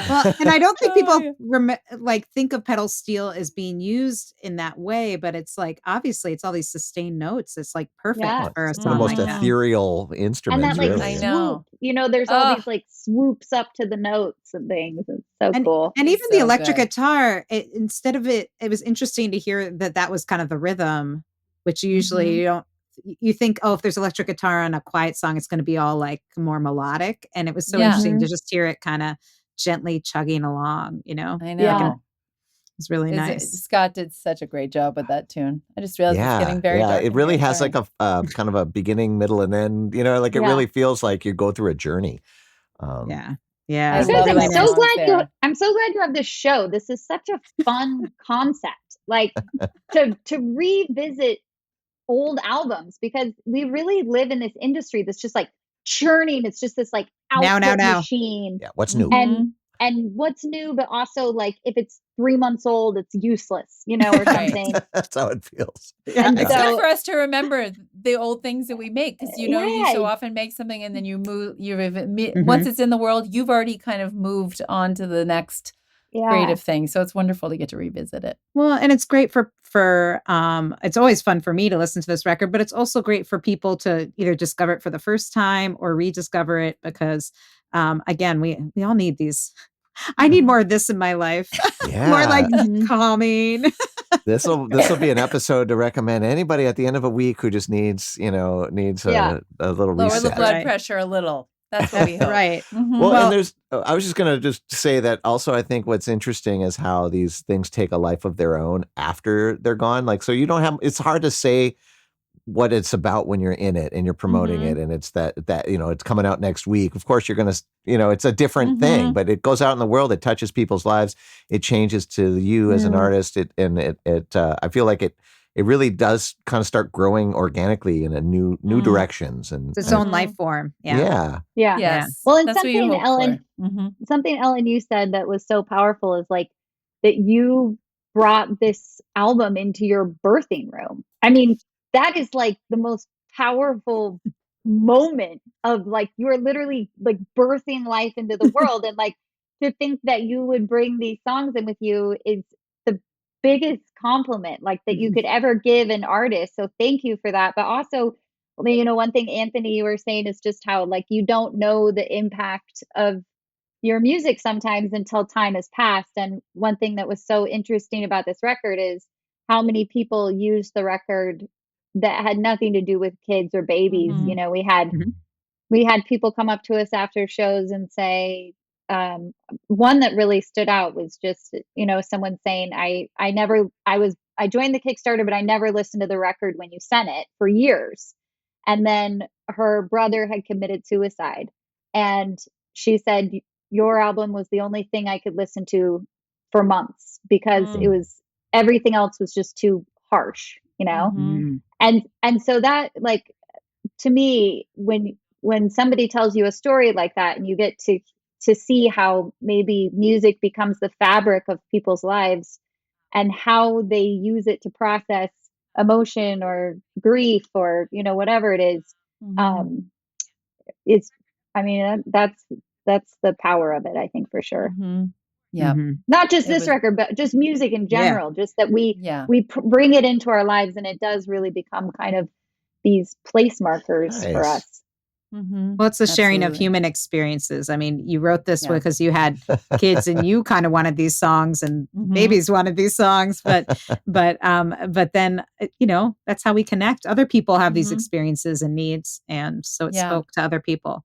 Well, and I don't think people Oh, think of pedal steel as being used in that way, but it's like obviously it's all these sustained notes. It's like perfect Yeah. for a It's one of the song most like that. ethereal And instruments, that like really. I swoop, know. there's all Oh. these like swoops up to the notes and things. It's so cool. And It's even the so electric good. guitar, instead of it was interesting to hear that was kind of the rhythm, which usually you think, oh, if there's electric guitar on a quiet song, it's going to be all like more melodic. And it was so Yeah. interesting to just hear it kind of gently chugging along, I know. Yeah. It's really nice. Scott did such a great job with that tune. I just realized it's getting very dark. It in really here. has Sorry. like a kind of a beginning, middle, and end. Like it really feels like you go through a journey. Yeah. I You guys, love I'm that so song, glad Sarah. I'm so glad you have this show. This is such a fun concept. Like to revisit old albums, because we really live in this industry that's just like churning. It's just this like output machine. Yeah, what's new? And what's new, but also like if it's 3 months old, it's useless, or something. That's how it feels. And It's so, good for us to remember the old things that we make, because you so often make something and then you move. Once it's in the world, you've already kind of moved on to the next creative thing. So it's wonderful to get to revisit it. Well, and it's great for it's always fun for me to listen to this record, but it's also great for people to either discover it for the first time or rediscover it, because again, we all need these. I need more of this in my life. Yeah. More like calming. This will be an episode to recommend anybody at the end of a week who just needs a little Lower reset. the blood pressure a little. That's what we hope. Right. Well, and I was just going to just say that also, I think what's interesting is how these things take a life of their own after they're gone. Like, so it's hard to say what it's about when you're in it and you're promoting it, and it's that it's coming out next week. Of course, you're going to it's a different thing, but it goes out in the world. It touches people's lives. It changes to you as an artist. I feel like it really does kind of start growing organically in a new directions, and it's its own life form. Yeah. Yes. Well, and that's what you something hope Ellen, for. something Ellen you said that was so powerful is like that you brought this album into your birthing room. I mean, that is like the most powerful moment of like you're literally like birthing life into the world, and like to think that you would bring these songs in with you is the biggest compliment like that you could ever give an artist. So thank you for that. But also, one thing, Anthony, you were saying is just how like you don't know the impact of your music sometimes until time has passed. And one thing that was so interesting about this record is how many people used the record that had nothing to do with kids or babies. We had people come up to us after shows and say, one that really stood out was just, someone saying, I joined the Kickstarter, but I never listened to the record when you sent it for years. And then her brother had committed suicide. And she said, your album was the only thing I could listen to for months because it was, everything else was just too harsh, And so that, like, to me, when somebody tells you a story like that and you get to see how maybe music becomes the fabric of people's lives and how they use it to process emotion or grief or, whatever it is, that's the power of it, I think, for sure. Yeah. Not just this record, but just music in general, just that we bring it into our lives, and it does really become kind of these place markers for us. Well, it's the sharing of Absolutely. human experiences. I mean, you wrote this Yeah. because you had kids and you kind of wanted these songs and babies wanted these songs, but then, that's how we connect. Other people have these experiences and needs. And so it spoke to other people.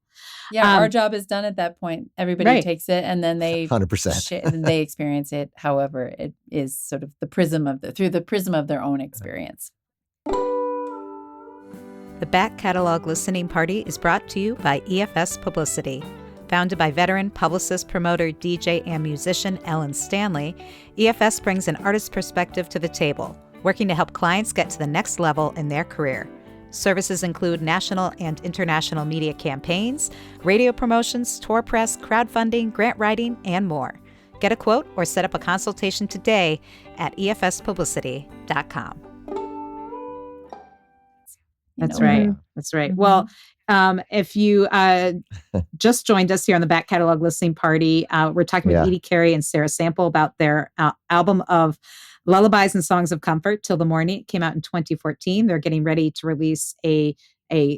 Yeah. Our job is done at that point. Everybody Right. takes it and then they 100%. they experience it. However, it is sort of through the prism of their own experience. The Back Catalog Listening Party is brought to you by EFS Publicity. Founded by veteran publicist, promoter, DJ, and musician Ellen Stanley, EFS brings an artist's perspective to the table, working to help clients get to the next level in their career. Services include national and international media campaigns, radio promotions, tour press, crowdfunding, grant writing, and more. Get a quote or set up a consultation today at efspublicity.com. That's right. That's right. Well, if you just joined us here on the Back Catalog Listening Party, we're talking with Edie Carey and Sarah Sample about their album of Lullabies and Songs of Comfort, Till the Morning. It came out in 2014. They're getting ready to release a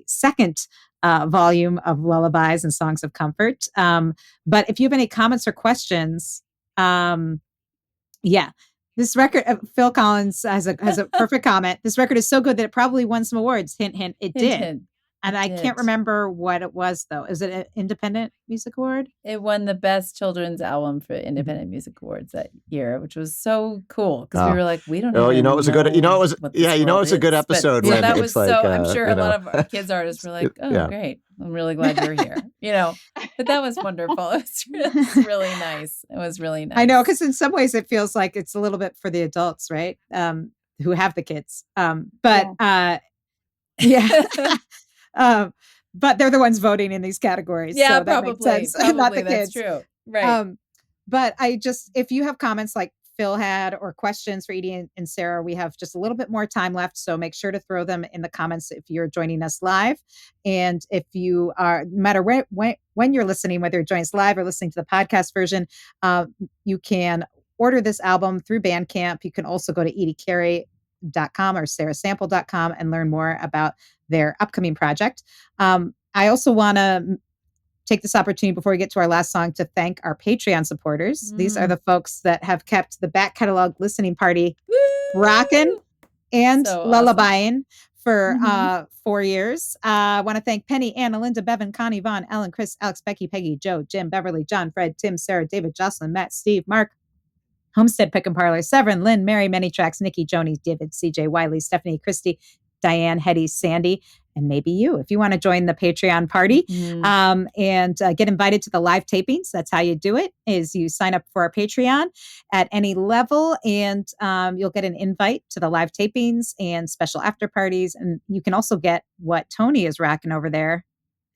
second volume of Lullabies and Songs of Comfort. But if you have any comments or questions, this record, Phil Collins has a perfect comment. This record is so good that it probably won some awards. Hint, hint, it did. Hint. And I can't remember what it was, though. Is it an Independent Music Award? It won the Best Children's Album for Independent Music Awards that year, which was so cool because we were like, we don't know. It was a good, it was a good episode. When that was like, so, I'm sure a lot of our kids artists were like, oh, great. I'm really glad you're here, but that was wonderful. It was really nice. It was really nice. I know, because in some ways it feels like it's a little bit for the adults, right? Who have the kids. But they're the ones voting in these categories. Yeah, so probably. That makes sense. Not the kids. That's true. Right. But if you have comments like Phil had or questions for Edie and Sarah, we have just a little bit more time left. So make sure to throw them in the comments if you're joining us live. And if you are, no matter when you're listening, whether you're joining us live or listening to the podcast version, you can order this album through Bandcamp. You can also go to ediecarey.com or singer-songwriters.com and learn more about their upcoming project. I also want to take this opportunity before we get to our last song to thank our Patreon supporters. These are the folks that have kept the Back Catalog Listening Party rocking and lullabying for 4 years. I want to thank Penny, Anna, Linda, Bevan, Connie, Vaughn, Ellen, Chris, Alex, Becky, Peggy, Joe, Jim, Beverly, John, Fred, Tim, Sarah, David, Jocelyn, Matt, Steve, Mark, Homestead, Pick and Parlor, Severin, Lynn, Mary, Many Tracks, Nikki, Joni, David, CJ, Wiley, Stephanie, Christy, Diane, Hetty, Sandy, and maybe you, if you want to join the Patreon party and get invited to the live tapings. That's how you do it, is you sign up for our Patreon at any level, and you'll get an invite to the live tapings and special after parties. And you can also get what Tony is rocking over there,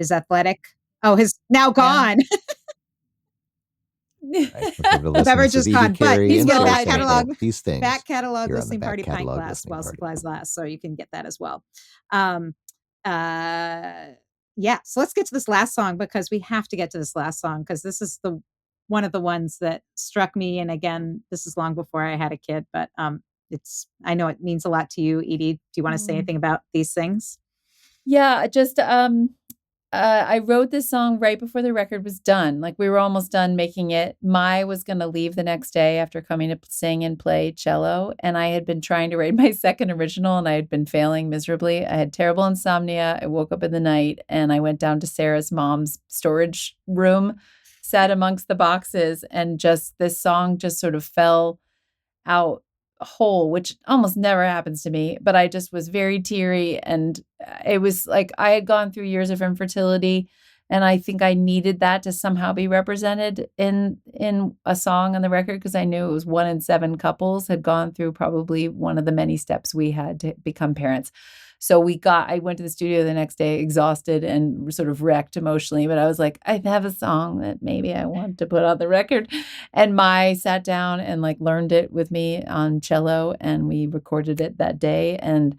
his athletic. Oh, his now gone. Beverage is gone, but he's got back catalog. These things. Back catalog listening party pint glass while supplies last, so you can get that as well. So let's get to this last song, because we have to get to this last song, because this is one of the ones that struck me. And again, this is long before I had a kid, but I know it means a lot to you, Edie. Do you want to say anything about these things? Yeah, just I wrote this song right before the record was done. Like, we were almost done making it. Mai was going to leave the next day after coming to sing and play cello. And I had been trying to write my second original, and I had been failing miserably. I had terrible insomnia. I woke up in the night and I went down to Sarah's mom's storage room, sat amongst the boxes, and just this song just sort of fell out whole, which almost never happens to me, but I just was very teary. And it was like I had gone through years of infertility, and I think I needed that to somehow be represented in a song on the record, because I knew it was 1 in 7 couples had gone through probably one of the many steps we had to become parents. So I went to the studio the next day exhausted and sort of wrecked emotionally, but I was like, I have a song that maybe I want to put on the record. And Mai sat down and learned it with me on cello, and we recorded it that day. And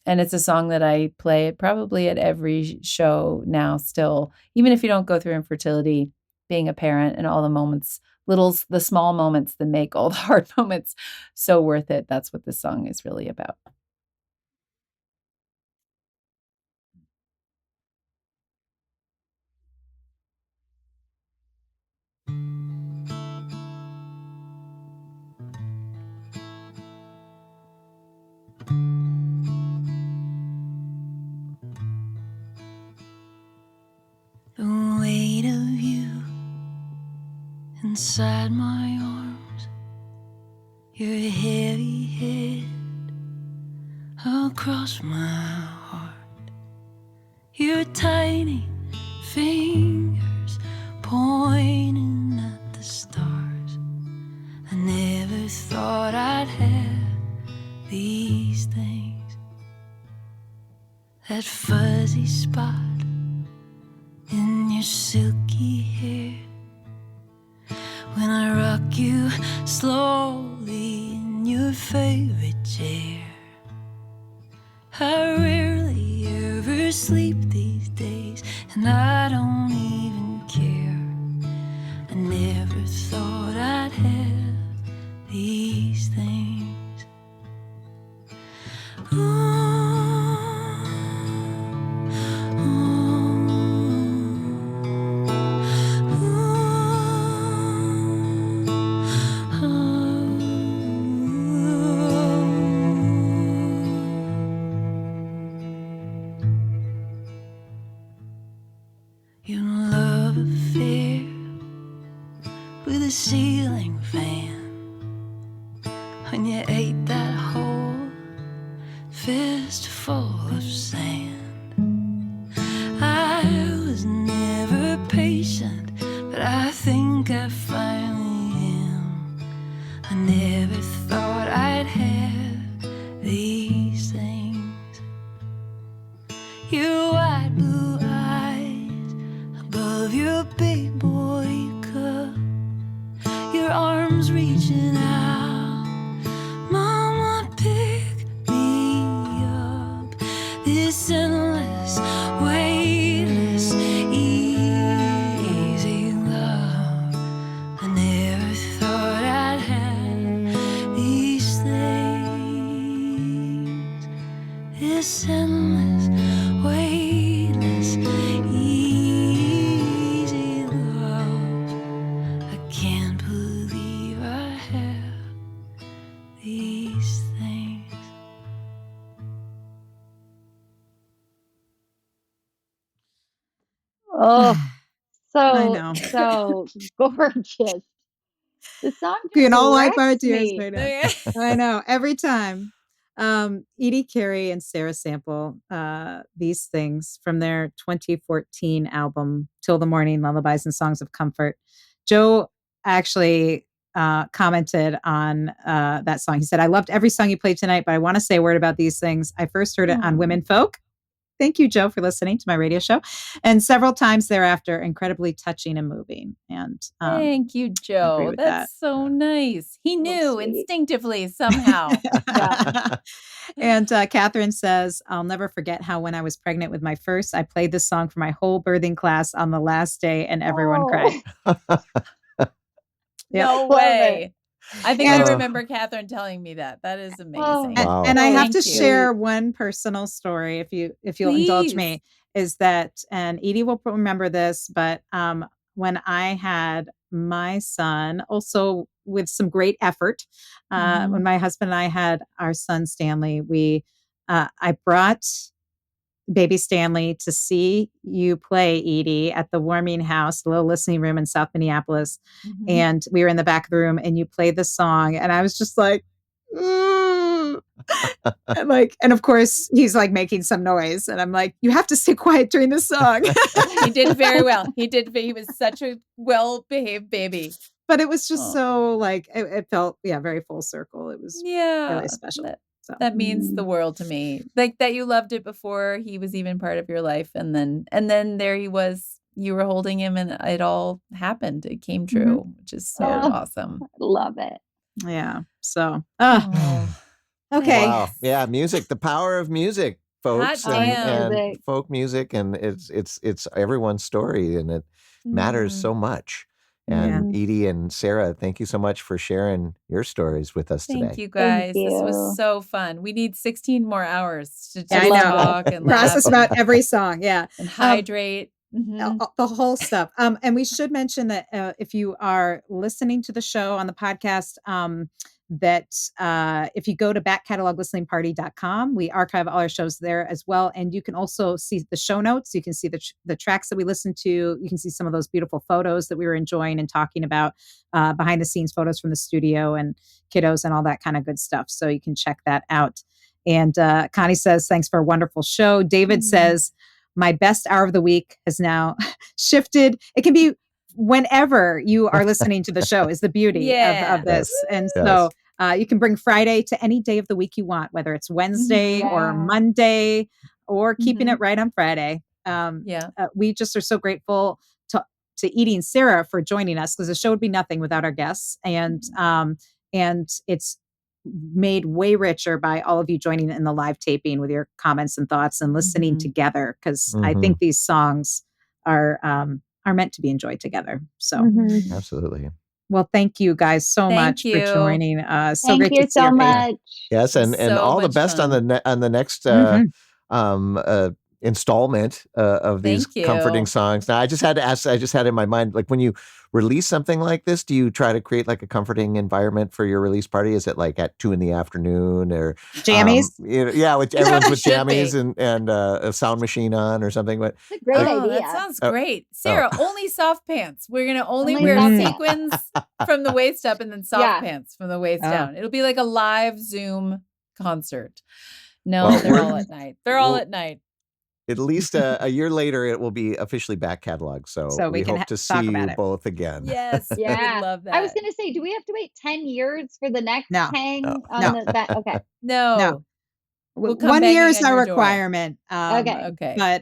it's a song that I play probably at every show now still, even if you don't go through infertility, being a parent and all the moments, the small moments that make all the hard moments so worth it. That's what this song is really about. inside my arms, your heavy head across my heart, your tiny fingers pointing at the stars. I never thought I'd have these things, that fuzzy spot in your silky hair, when I rock you slowly in your favorite chair. I rarely ever sleep these days, and I don't even care. I never thought I'd have these things. Your love affair with a ceiling fan, when you ate that whole fistful of sand. I was never patient, but I think I finally am. I never thought I'd have these things. Your wide blue eyes above your big boy cup, your arms reaching out, Mama, pick me up. This endless, weightless, easy love. I never thought I'd have these things. This endless, weightless, easy love. I can't believe I have these things. Oh, I so, know. so gorgeous. The song just Being all like my wrecks tears me. right now. I know, every time. Edie Carey and Sarah Sample, these things from their 2014 album, Till the Morning, Lullabies and Songs of Comfort. Joe actually commented on that song. He said, I loved every song you played tonight, but I want to say a word about these things. I first heard it on Aw. Women Folk. Thank you, Joe, for listening to my radio show. And several times thereafter, incredibly touching and moving. And Thank you, agree Joe. with That's so nice. He knew sweet. instinctively somehow. Yeah. And Catherine says, I'll never forget how when I was pregnant with my first, I played this song for my whole birthing class on the last day and everyone Oh, cried. Yep. No Love way. I think I And- remember Catherine telling me that. That is amazing. And, Wow. and I have to Thank you. share one personal story, if you'll indulge Please. me, is that, and Edie will remember this, but when I had my son, also with some great effort, when my husband and I had our son Stanley, I brought baby Stanley to see you play, Edie, at the Warming House, a little listening room in South Minneapolis. Mhm. And we were in the back room and you played the song. And I was just like, and of course he's like making some noise. And I'm like, you have to stay quiet during the song. He did very well. He was such a well-behaved baby. But it was just Oh. so like, it felt, very full circle. It was Yeah. really special. So That means the world to me. Like that you loved it before he was even part of your life. And then there he was, you were holding him and it all happened. It came true, which is so Oh. awesome. love it. yeah. So, Oh. okay. Wow. Yeah, music, the power of music, folks, Hot and, damn. and Music. folk music, and it's everyone's story, and it matters Mm. so much. And Edie and Sarah, thank you so much for sharing your stories with us today. Thank you guys. Thank This you. was so fun. We need 16 more hours to I just know. talk and laugh Process about every song. Yeah. and hydrate. The whole stuff. And we should mention that if you are listening to the show on the podcast, that if you go to backcataloglisteningparty.com, we archive all our shows there as well. And you can also see the show notes. You can see the tracks that we listened to. You can see some of those beautiful photos that we were enjoying and talking about, behind the scenes photos from the studio and kiddos and all that kind of good stuff. So you can check that out. And Connie says, thanks for a wonderful show. David says, my best hour of the week has now shifted. It can be whenever you are listening to the show is the beauty of this. And so you can bring Friday to any day of the week you want, whether it's Wednesday or Monday or keeping it right on Friday. We just are so grateful to Edie and Sarah for joining us, because the show would be nothing without our guests. And it's made way richer by all of you joining in the live taping with your comments and thoughts and listening together, because I think these songs are meant to be enjoyed together. So Absolutely. Well, thank you guys so much for joining us. So thank great you to see so your much. Yes, and So all the much best fun. on the next installment of these Thank you. comforting songs. Now, I just had to ask. I just had in my mind, like, when you release something like this, do you try to create like a comforting environment for your release party? Is it like at 2 PM or jammies? With everyone's with Should jammies be. and a sound machine on or something. But It's a great idea. That sounds great. Sarah, only soft pants. We're going to only Only wear soft pants. sequins from the waist up and then soft pants from the waist Oh. down. It'll be like a live Zoom concert. No, Well, they're all at night. They're all at night. at least a year later, it will be officially back catalog. So we we can hope to talk see about you it. both again. Yes. Yeah. I love that. I was going to say, do we have to wait 10 years for the next No. hang No. on the back? Okay. No. We'll come 1 year banging is on our your door. requirement. Okay.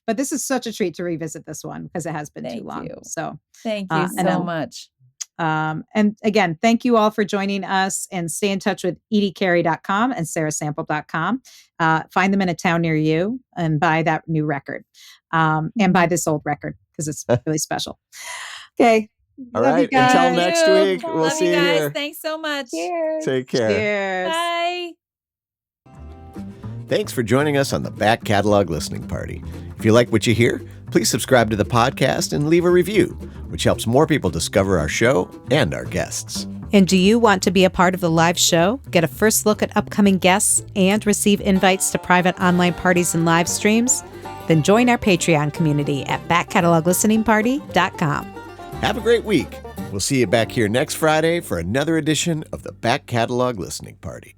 But this is such a treat to revisit this one because it has been too Thank long. you. So Thank you and so then- much. and again, thank you all for joining us, and stay in touch with ediecarey.com and singer-sample.com. Find them in a town near you and buy that new record, and buy this old record because it's really special. Okay. All Love you right. Until guys. next week, we'll Love see you you guys. here. Thanks so much. Cheers. Take care. Cheers. Bye. Thanks for joining us on the Back Catalog Listening Party. If you like what you hear, please subscribe to the podcast and leave a review, which helps more people discover our show and our guests. And do you want to be a part of the live show, get a first look at upcoming guests, and receive invites to private online parties and live streams? Then join our Patreon community at backcataloglisteningparty.com. Have a great week. We'll see you back here next Friday for another edition of the Back Catalog Listening Party.